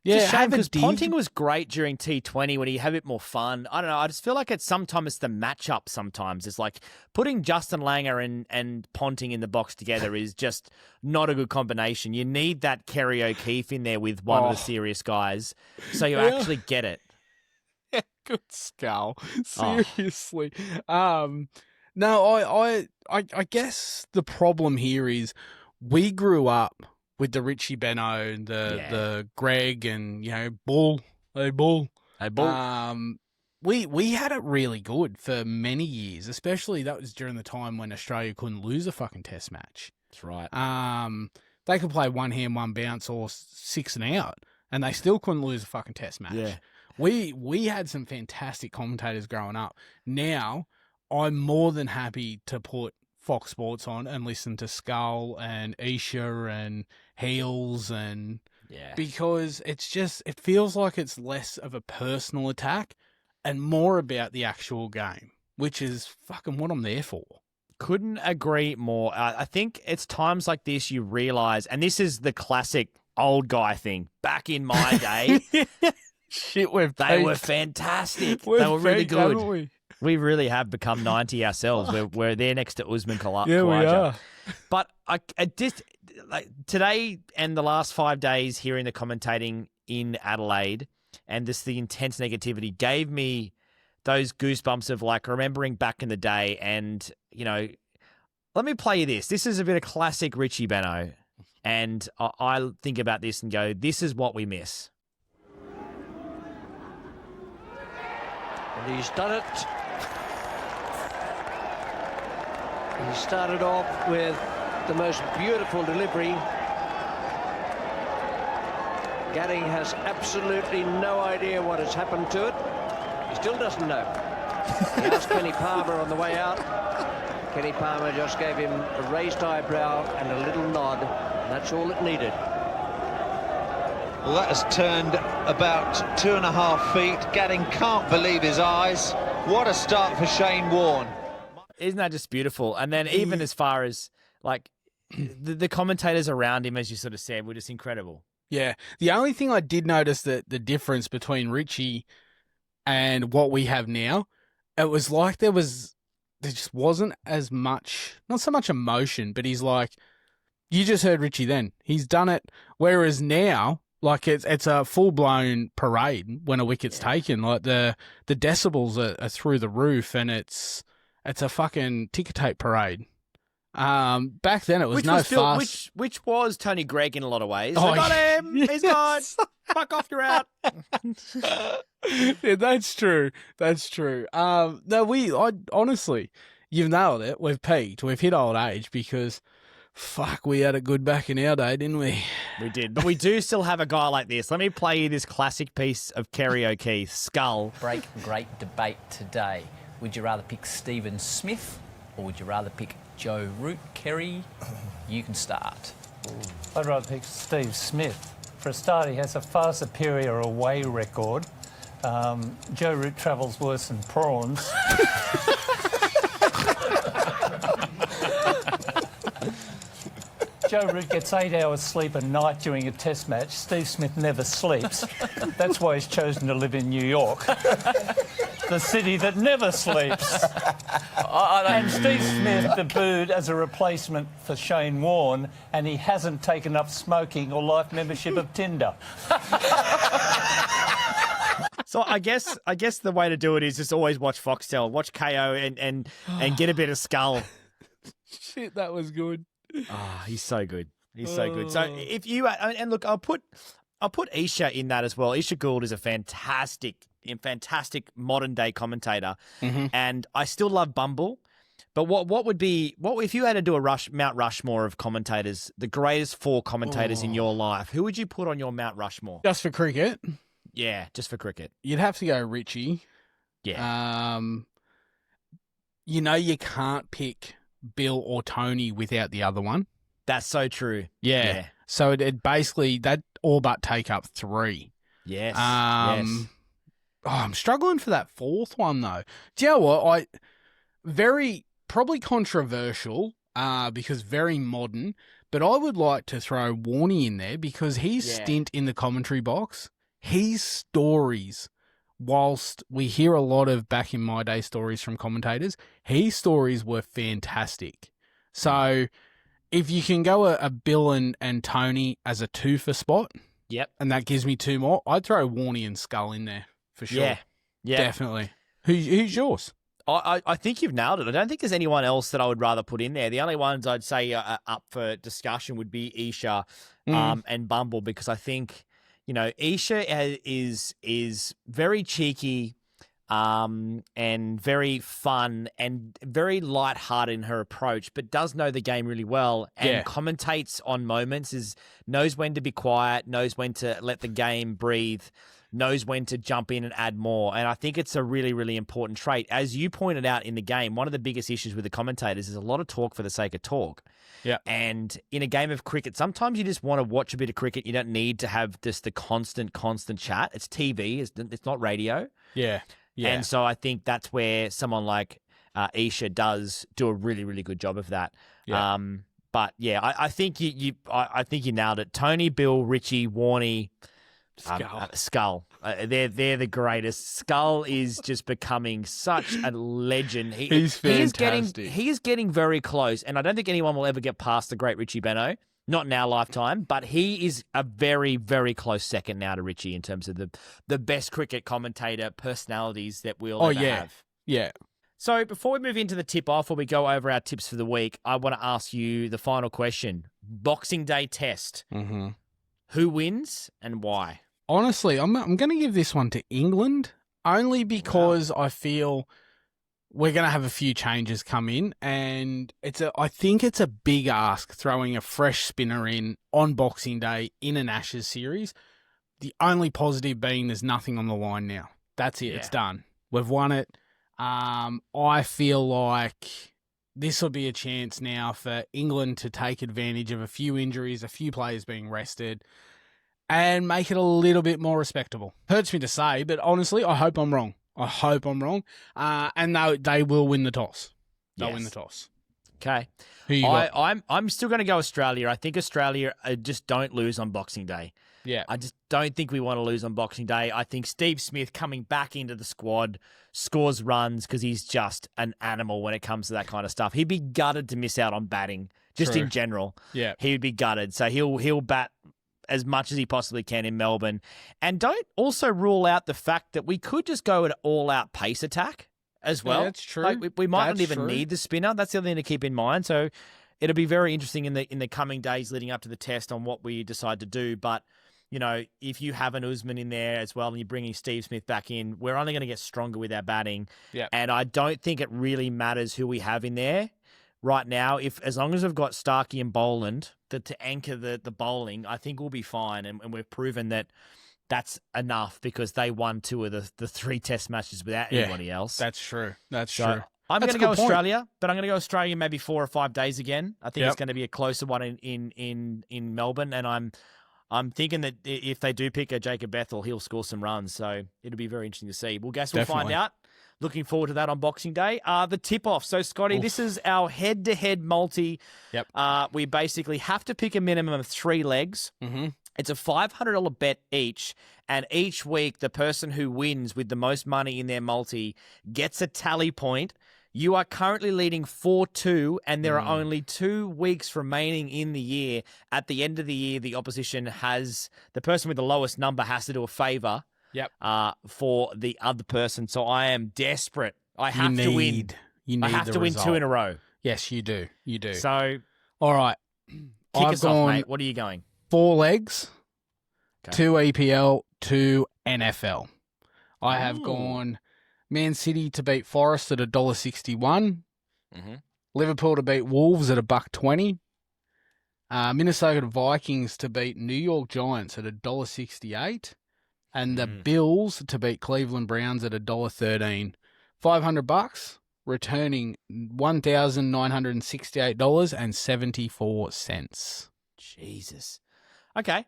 Yeah, it's a shame have a because dig. Ponting was great during T20 when he had a bit more fun. I don't know. I just feel like sometimes it's the matchup sometimes. It's like putting Justin Langer and Ponting in the box together is just not a good combination. You need that Kerry O'Keefe in there with one of the serious guys so you actually get it. Yeah, good skull. Seriously. No, I guess the problem here is we grew up with the Richie Beno and the Greg and, Bull. Hey, Bull. Hey, Bull. We had it really good for many years, especially that was during the time when Australia couldn't lose a fucking test match. That's right. They could play one hand, one bounce or 6 and out, and they still couldn't lose a fucking test match. Yeah. We had some fantastic commentators growing up. Now, I'm more than happy to put Fox Sports on and listen to Skull and Isha and Heels because it feels like it's less of a personal attack and more about the actual game, which is fucking what I'm there for. Couldn't agree more. I think it's times like this you realise, and this is the classic old guy thing. Back in my day, shit, they were fantastic. They were really good. We really have become 90 ourselves. We're there next to Usman Khawaja. Yeah, we are. But I just today and the last 5 days hearing the commentating in Adelaide and the intense negativity gave me those goosebumps of like remembering back in the day. And, let me play you this. This is a bit of classic Richie Beno. And I think about this and go, this is what we miss. And he's done it. He started off with the most beautiful delivery. Gatting has absolutely no idea what has happened to it. He still doesn't know. He asked Kenny Palmer on the way out. Kenny Palmer just gave him a raised eyebrow and a little nod, and that's all it needed. Well, that has turned about 2.5 feet. Gatting can't believe his eyes. What a start for Shane Warne. Isn't that just beautiful? And then even as far as like the commentators around him, as you sort of said, were just incredible. Yeah. The only thing I did notice that the difference between Richie and what we have now, it was like there just wasn't as much, not so much emotion, but he's like, you just heard Richie then. He's done it. Whereas now, like it's a full-blown parade when a wicket's taken. Like the decibels are through the roof and it's a fucking ticker tape parade. Back then it was fuss. Which was Tony Gregg in a lot of ways. Oh, I got him. yes. He's gone. Fuck off, you're out. Yeah, that's true. That's true. No, honestly, you've nailed it. We've peaked. We've hit old age because, fuck, we had it good back in our day, didn't we? We did. But we do still have a guy like this. Let me play you this classic piece of Kerry O'Keefe, Skull. Break great debate today. Would you rather pick Stephen Smith or would you rather pick Joe Root? Kerry, you can start. I'd rather pick Steve Smith. For a start, he has a far superior away record. Joe Root travels worse than prawns. Joe Root gets 8 hours sleep a night during a test match. Steve Smith never sleeps. That's why he's chosen to live in New York. The city that never sleeps. And Steve Smith debuted as a replacement for Shane Warne, and he hasn't taken up smoking or life membership of Tinder. So I guess the way to do it is just always watch Foxtel, watch KO and get a bit of Skull. Shit, that was good. Oh, he's so good. He's so good. So if you and look, I'll put Isha in that as well. Isha Gould is a fantastic modern day commentator, and I still love Bumble. But what if you had to do a Mount Rushmore of commentators, the greatest 4 commentators in your life? Who would you put on your Mount Rushmore? Just for cricket? Yeah, just for cricket. You'd have to go Richie. Yeah. you can't pick Bill or Tony without the other one. That's so true. Yeah. So it basically, that all but take up 3. Yes. Oh, I'm struggling for that 4th one, though. Do you know what? Very, probably controversial, because very modern, but I would like to throw Warney in there because his stint in the commentary box, his stories, whilst we hear a lot of back in my day stories from commentators, his stories were fantastic. So if you can go a Bill and Tony as a 2 for spot, and that gives me 2 more, I'd throw Warney and Skull in there for sure. Yeah. Definitely. Who's yours? I think you've nailed it. I don't think there's anyone else that I would rather put in there. The only ones I'd say are up for discussion would be Isha and Bumble, because I think, Isha is very cheeky and very fun and very lighthearted in her approach, but does know the game really well and commentates on moments, knows when to be quiet, knows when to let the game breathe, knows when to jump in and add more. And I think it's a really, really important trait. As you pointed out in the game, one of the biggest issues with the commentators is a lot of talk for the sake of talk. Yeah. And in a game of cricket, sometimes you just want to watch a bit of cricket. You don't need to have just the constant chat. It's TV. It's not radio. Yeah. Yeah. And so I think that's where someone like Isha does do a really, really good job of that. Yeah. But yeah, I think I think you nailed it. Tony, Bill, Richie, Warney, Skull. They're the greatest. Skull is just becoming such a legend. He's fantastic. He is getting very close, and I don't think anyone will ever get past the great Richie Benaud. Not in our lifetime, but he is a very, very close second now to Richie in terms of the best cricket commentator personalities that we'll ever have. Yeah. So before we move into the tip-off, or we go over our tips for the week, I want to ask you the final question. Boxing Day test. Mm-hmm. Who wins and why? Honestly, I'm going to give this one to England, only because I feel we're going to have a few changes come in, and I think it's a big ask throwing a fresh spinner in on Boxing Day in an Ashes series. The only positive being there's nothing on the line now. That's it. Yeah. It's done. We've won it. I feel like this will be a chance now for England to take advantage of a few injuries, a few players being rested, and make it a little bit more respectable. Hurts me to say, but honestly, I hope I'm wrong. And they will win the toss. They'll win the toss. Okay. Who you got? I'm still going to go Australia. I think Australia just don't lose on Boxing Day. Yeah. I just don't think we want to lose on Boxing Day. I think Steve Smith coming back into the squad scores runs because he's just an animal when it comes to that kind of stuff. He'd be gutted to miss out on batting, just in general. Yeah. He would be gutted. So he'll bat as much as he possibly can in Melbourne. And don't also rule out the fact that we could just go an all-out pace attack as well. Yeah, that's true. Like we might not even need the spinner. That's the other thing to keep in mind. So it'll be very interesting in the coming days leading up to the test on what we decide to do. But, if you have an Usman in there as well and you're bringing Steve Smith back in, we're only going to get stronger with our batting. Yeah. And I don't think it really matters who we have in there right now. As long as we've got Starkey and Boland to anchor the bowling, I think we'll be fine. And we've proven that that's enough because they won 2 of the 3 test matches without anybody else. That's true. That's true. I'm going to go Australia, but I'm going to go Australia maybe 4 or 5 days again. I think it's going to be a closer one in Melbourne, and I'm thinking that if they do pick a Jacob Bethell, he'll score some runs. So it'll be very interesting to see. We'll find out. Looking forward to that on Boxing Day. The tip-off. So, Scotty, this is our head-to-head multi. Yep. We basically have to pick a minimum of 3 legs. Mm-hmm. It's a $500 bet each, and each week the person who wins with the most money in their multi gets a tally point. You are currently leading 4-2, and there are only 2 weeks remaining in the year. At the end of the year, the opposition the person with the lowest number has to do a favour. Yep. For the other person. So I am desperate. I have to win. I have to win 2 in a row. Yes, you do. You do. So, all right. Kick us off, mate. What are you going? 4 legs, 2 EPL, 2 NFL. I have gone Man City to beat Forest at $1.61. Mm-hmm. Liverpool to beat Wolves at $1.20. Minnesota Vikings to beat New York Giants at $1.68. And the Bills to beat Cleveland Browns at $1.13. $500. returning $1,968.74. Jesus. Okay.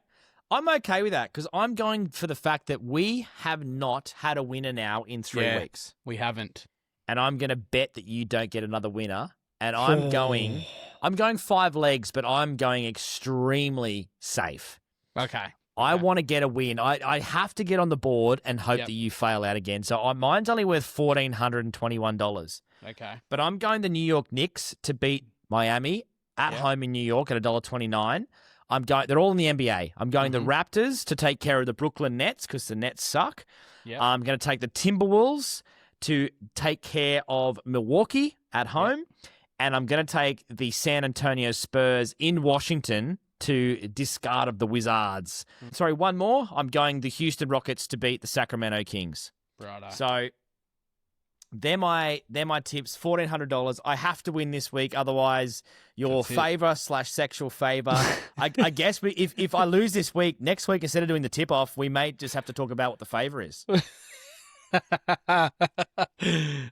I'm okay with that because I'm going for the fact that we have not had a winner now in 3 weeks. We haven't. And I'm going to bet that you don't get another winner. And I'm going 5 legs, but I'm going extremely safe. Okay. I want to get a win. I have to get on the board and hope that you fail out again. So mine's only worth $1,421. Okay. But I'm going the New York Knicks to beat Miami at home in New York at $1.29. They're all in the NBA. I'm going the Raptors to take care of the Brooklyn Nets because the Nets suck. Yep. I'm going to take the Timberwolves to take care of Milwaukee at home. Yep. And I'm going to take the San Antonio Spurs in Washington to discard of the Wizards. Sorry, one more. I'm going the Houston Rockets to beat the Sacramento Kings. Righto. So they're my tips. $1,400. I have to win this week, otherwise your favour/sexual favour. I guess if I lose this week, next week instead of doing the tip off, we may just have to talk about what the favour is.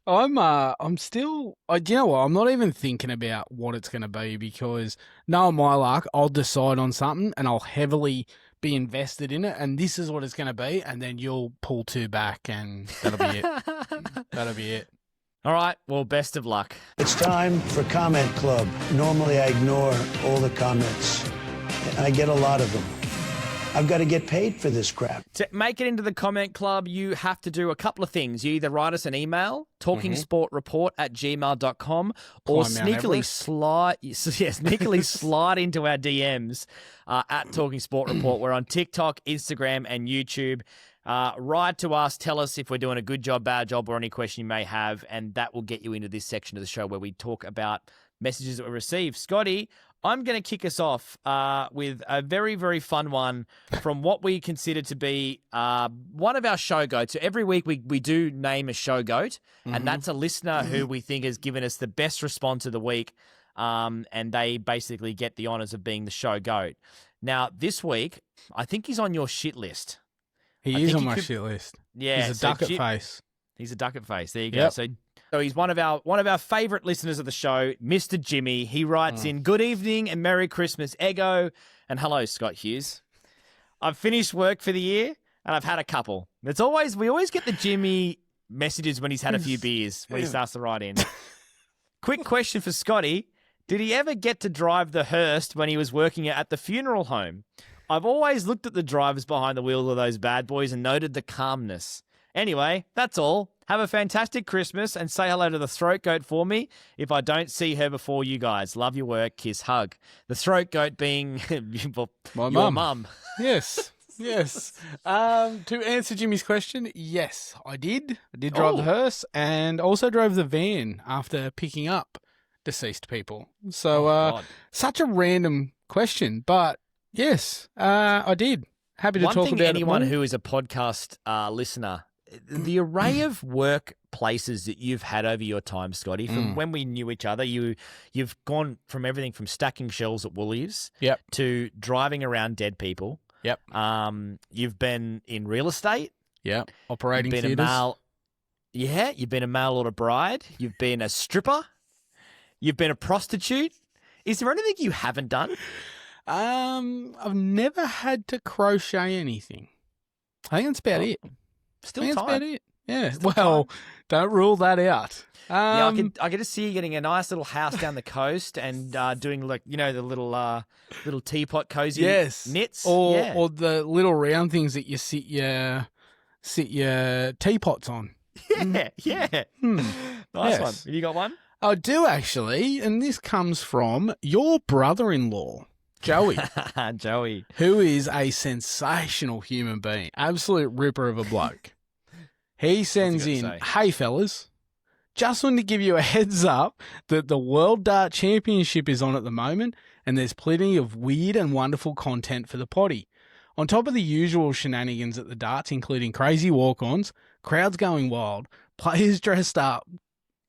I'm still. Do you know what? I'm not even thinking about what it's going to be because knowing my luck, I'll decide on something and I'll heavily be invested in it, and this is what it's going to be, and then you'll pull 2 back, and that'll be it. That'll be it. All right. Well, best of luck. It's time for Comment Club. Normally, I ignore all the comments. I get a lot of them. I've got to get paid for this crap. To make it into the comment club, you have to do a couple of things. You either write us an email, talkingsportreport@gmail.com, or sneakily slide into our DMs at Talking Sport Report. We're on TikTok, Instagram, and YouTube. Write to us, tell us if we're doing a good job, bad job, or any question you may have, and that will get you into this section of the show where we talk about messages that we receive. Scotty, I'm going to kick us off with a very, very fun one from what we consider to be one of our show goats. So every week we do name a show goat, and that's a listener who we think has given us the best response of the week, and they basically get the honours of being the show goat. Now, this week, I think he's on your shit list. He is on my shit list. Yeah. He's a ducket face. He's a ducket face. There you go. So he's one of our favourite listeners of the show, Mr. Jimmy. He writes in, "Good evening and Merry Christmas, Eggo, and hello, Scott Hughes. I've finished work for the year and I've had a couple." We always get the Jimmy messages when he's had a few beers when he starts to write in. Quick question for Scotty: did he ever get to drive the hearse when he was working at the funeral home? I've always looked at the drivers behind the wheel of those bad boys and noted the calmness. Anyway, that's all. Have a fantastic Christmas and say hello to the throat goat for me if I don't see her before you guys. Love your work. Kiss, hug. The throat goat being my your mum. mum. Yes. To answer Jimmy's question, yes, I did. I did drive the hearse and also drove the van after picking up deceased people. So such a random question, but yes, I did. Happy to talk about it. One thing anyone who is a podcast listener, the array of workplaces that you've had over your time, Scotty, from when we knew each other, you've gone from everything from stacking shelves at Woolies to driving around dead people. Yep. You've been in real estate. Yep. Operating theatres. You've been a mail order bride. You've been a stripper. You've been a prostitute. Is there anything you haven't done? I've never had to crochet anything. I think that's about it. Still That's time. about it. Yeah. Well, don't rule that out. I can just see you getting a nice little house down the coast and doing the little teapot cozy knits. Or the little round things that you sit your teapots on. Yeah. Nice one. Have you got one? I do actually, and this comes from your brother-in-law, Joey. Joey. Who is a sensational human being. Absolute ripper of a bloke. He sends in, "Hey fellas, just wanted to give you a heads up that the World Dart Championship is on at the moment and there's plenty of weird and wonderful content for the potty. On top of the usual shenanigans at the darts, including crazy walk-ons, crowds going wild, players dressed up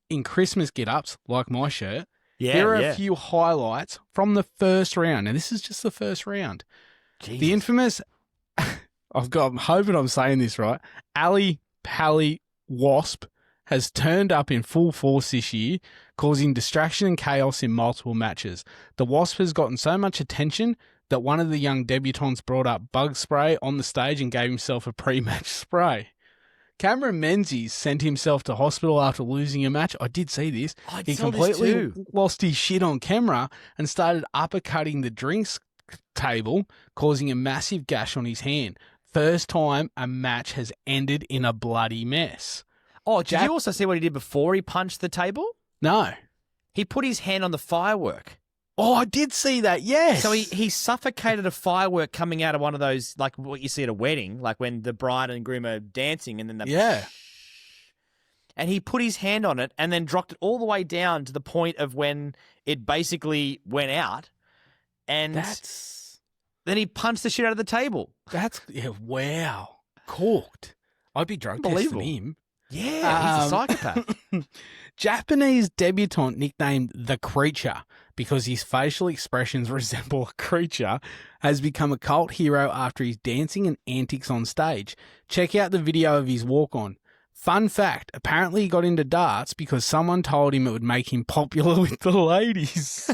in Christmas get-ups, like my shirt, here are a few highlights from the first round." And this is just the first round. Jesus. The infamous, I'm hoping I'm saying this right, Ali Pally Wasp has turned up in full force this year, causing distraction and chaos in multiple matches. The Wasp has gotten so much attention that one of the young debutantes brought up bug spray on the stage and gave himself a pre-match spray. Cameron Menzies sent himself to hospital after losing a match. I did see this. He completely lost his shit on camera and started uppercutting the drinks table, causing a massive gash on his hand. First time a match has ended in a bloody mess. Oh, did you also see what he did before he punched the table? No. He put his hand on the firework. Oh, I did see that, yes. So he suffocated a firework coming out of one of those, like what you see at a wedding, like when the bride and groom are dancing and then the... Yeah. And he put his hand on it and then dropped it all the way down to the point of when it basically went out. And then he punched the shit out of the table. Wow. Corked. I'd be drug testing him. Yeah, he's a psychopath. Japanese debutante nicknamed The Creature because his facial expressions resemble a creature has become a cult hero after his dancing and antics on stage. Check out the video of his walk-on. Fun fact, apparently he got into darts because someone told him it would make him popular with the ladies.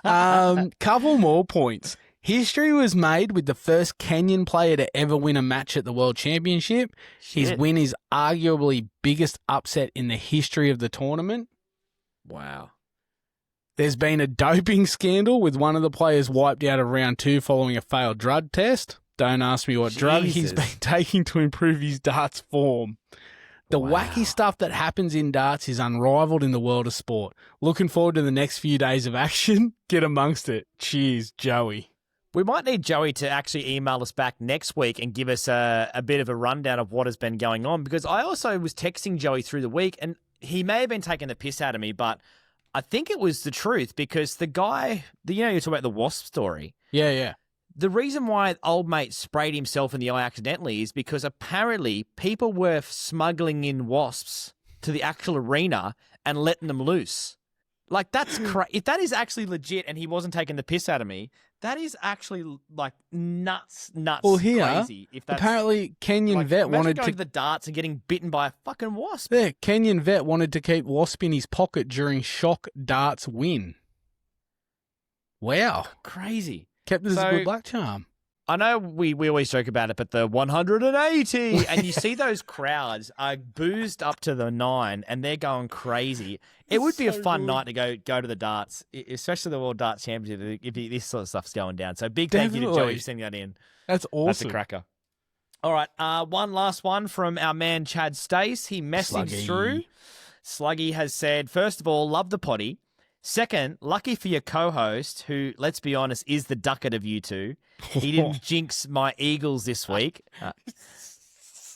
Couple more points. History was made with the first Kenyan player to ever win a match at the World Championship. His win is arguably biggest upset in the history of the tournament. Wow. There's been a doping scandal with one of the players wiped out of round 2 following a failed drug test. Don't ask me what drug he's been taking to improve his darts form. The wacky stuff that happens in darts is unrivaled in the world of sport. Looking forward to the next few days of action. Get amongst it. Cheers, Joey. We might need Joey to actually email us back next week and give us a bit of a rundown of what has been going on, because I also was texting Joey through the week and he may have been taking the piss out of me, but I think it was the truth, because the guy, you're talking about the Wasp story. Yeah. The reason why old mate sprayed himself in the eye accidentally is because apparently people were smuggling in wasps to the actual arena and letting them loose. Like, that's if that is actually legit and he wasn't taking the piss out of me, that is actually like nuts well, here, crazy. If that's, apparently Kenyan vet wanted going to the darts and getting bitten by a fucking wasp. Yeah, Kenyan vet wanted to keep wasp in his pocket during shock darts win. Wow. Crazy. Kept it as a good luck charm. I know we always joke about it, but the 180, and you see those crowds are boozed up to the 9 and they're going crazy. It would be a fun night to go to the darts, especially the World Darts Championship, if this sort of stuff's going down. So big thank you to Joey for sending that in. That's awesome. That's a cracker. All right, one last one from our man Chad Stace. He messaged through. Sluggy has said, first of all, love the potty. Second, lucky for your co-host, who, let's be honest, is the ducket of you two. He didn't jinx my Eagles this week.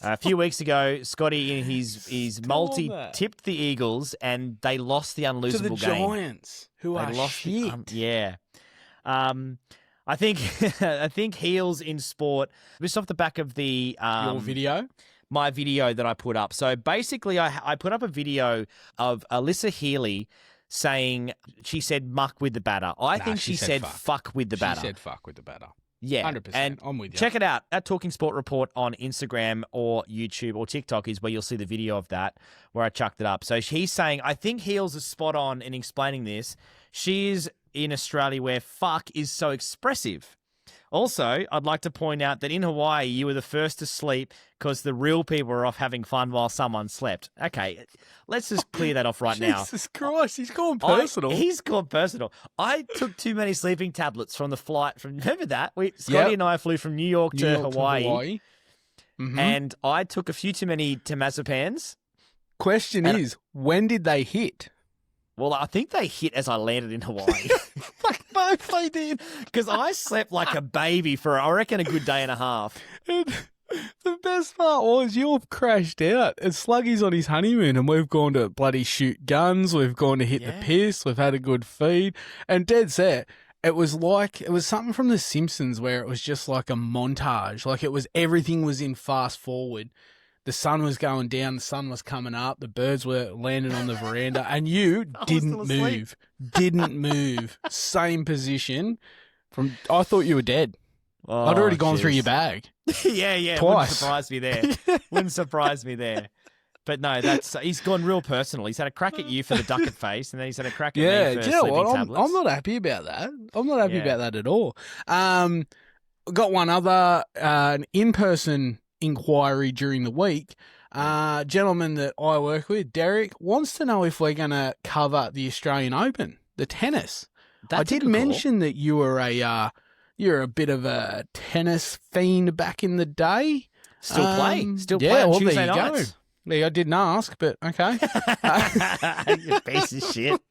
A few weeks ago, Scotty in his multi tipped the Eagles, and they lost the unlosable game. To the Giants, who are shit. Yeah. I think heels in sport, just off the back of the... your video? My video that I put up. So basically, I put up a video of Alyssa Healy saying, she said muck with the batter. I think she said fuck with the batter. She said fuck with the batter. Yeah. 100%. And I'm with you. Check it out. At Talking Sport Report on Instagram or YouTube or TikTok is where you'll see the video of that, where I chucked it up. So he's saying, I think Heels is spot on in explaining this. She is in Australia where fuck is so expressive. Also, I'd like to point out that in Hawaii, you were the first to sleep because the real people were off having fun while someone slept. Okay, let's just clear that off right now. Jesus Christ, he's gone personal. He's gone personal. I took too many sleeping tablets from the flight. Remember that? Scotty and I flew from New York to Hawaii. Mm-hmm. And I took a few too many temazepams. Question is, when did they hit? Well, I think they hit as I landed in Hawaii. Like both they did. Because I slept like a baby for, I reckon, a good day and a half. And the best part was you've crashed out. And Sluggy's on his honeymoon and we've gone to bloody shoot guns. We've gone to hit the piss. We've had a good feed. And dead set, it was something from The Simpsons where it was just like a montage. Like everything was in fast forward. The sun was going down, the sun was coming up, the birds were landing on the veranda, and you didn't move. Didn't move. Same position. I thought you were dead. Oh, I'd already gone through your bag. Yeah. Twice. Wouldn't surprise me there. But no, he's gone real personal. He's had a crack at you for the ducket face, and then he's had a crack at me for do you know sleeping what? tablets. I'm not happy about that. I'm not happy about that at all. Got one other an in-person inquiry during the week. Gentleman that I work with, Derek, wants to know if we're going to cover the Australian Open, the tennis. I did mention that you were you're a bit of a tennis fiend back in the day. Still play on Tuesday nights. Yeah, I didn't ask, but okay. You piece of shit.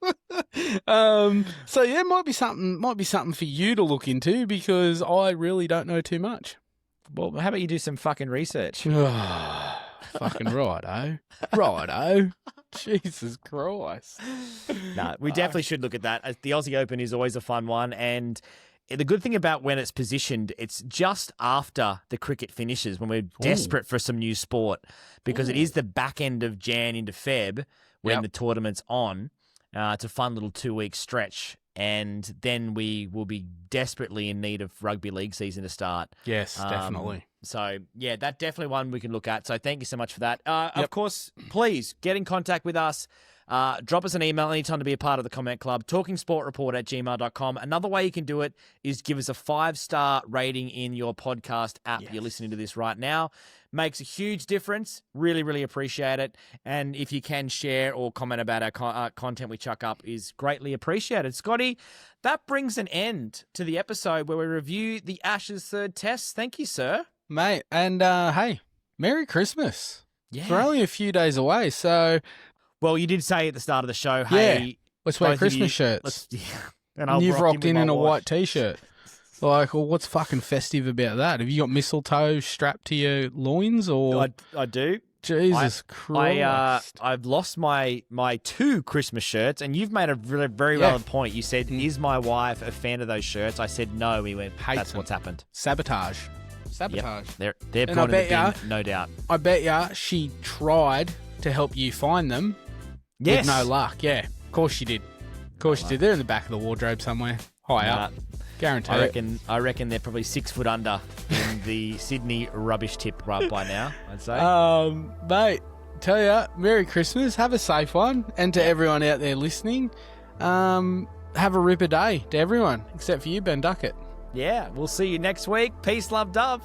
So yeah, might be something for you to look into because I really don't know too much. Well, how about you do some fucking research? Fucking righto. Jesus Christ. No, we definitely should look at that. The Aussie Open is always a fun one, and the good thing about when it's positioned, it's just after the cricket finishes when we're desperate for some new sport because it is the back end of Jan into Feb when the tournament's on. It's a fun little 2-week stretch, and then we will be desperately in need of rugby league season to start. Yes, definitely. So, yeah, that's definitely one we can look at. So thank you so much for that. Of course, please get in contact with us. Drop us an email anytime to be a part of the comment club, talkingsportreport@gmail.com. Another way you can do it is give us a 5-star rating in your podcast app. You're listening to this right now. Makes a huge difference. Really, really appreciate it. And if you can share or comment about our content we chuck up is greatly appreciated. Scotty, that brings an end to the episode where we review the Ashes third test. Thank you, sir. Mate, and hey, Merry Christmas. Yeah. We're only a few days away, so... Well, you did say at the start of the show, hey... let's wear Christmas shirts. And you've rocked in a white T-shirt. Like, well, what's fucking festive about that? Have you got mistletoe strapped to your loins, or...? I do. Jesus Christ. I've lost my 2 Christmas shirts, and you've made a very valid point. You said, is my wife a fan of those shirts? I said, no. We went, that's what's happened. Sabotage. Yep. They've gone in the bin, no doubt. I bet ya she tried to help you find them. Yes. With no luck. Yeah, of course she did. They're in the back of the wardrobe somewhere. High up. Guarantee I reckon they're probably 6 foot under in the Sydney rubbish tip right by now, I'd say. Mate, tell ya, Merry Christmas. Have a safe one. And to everyone out there listening, have a ripper day to everyone, except for you, Ben Duckett. Yeah, we'll see you next week. Peace, love, dove.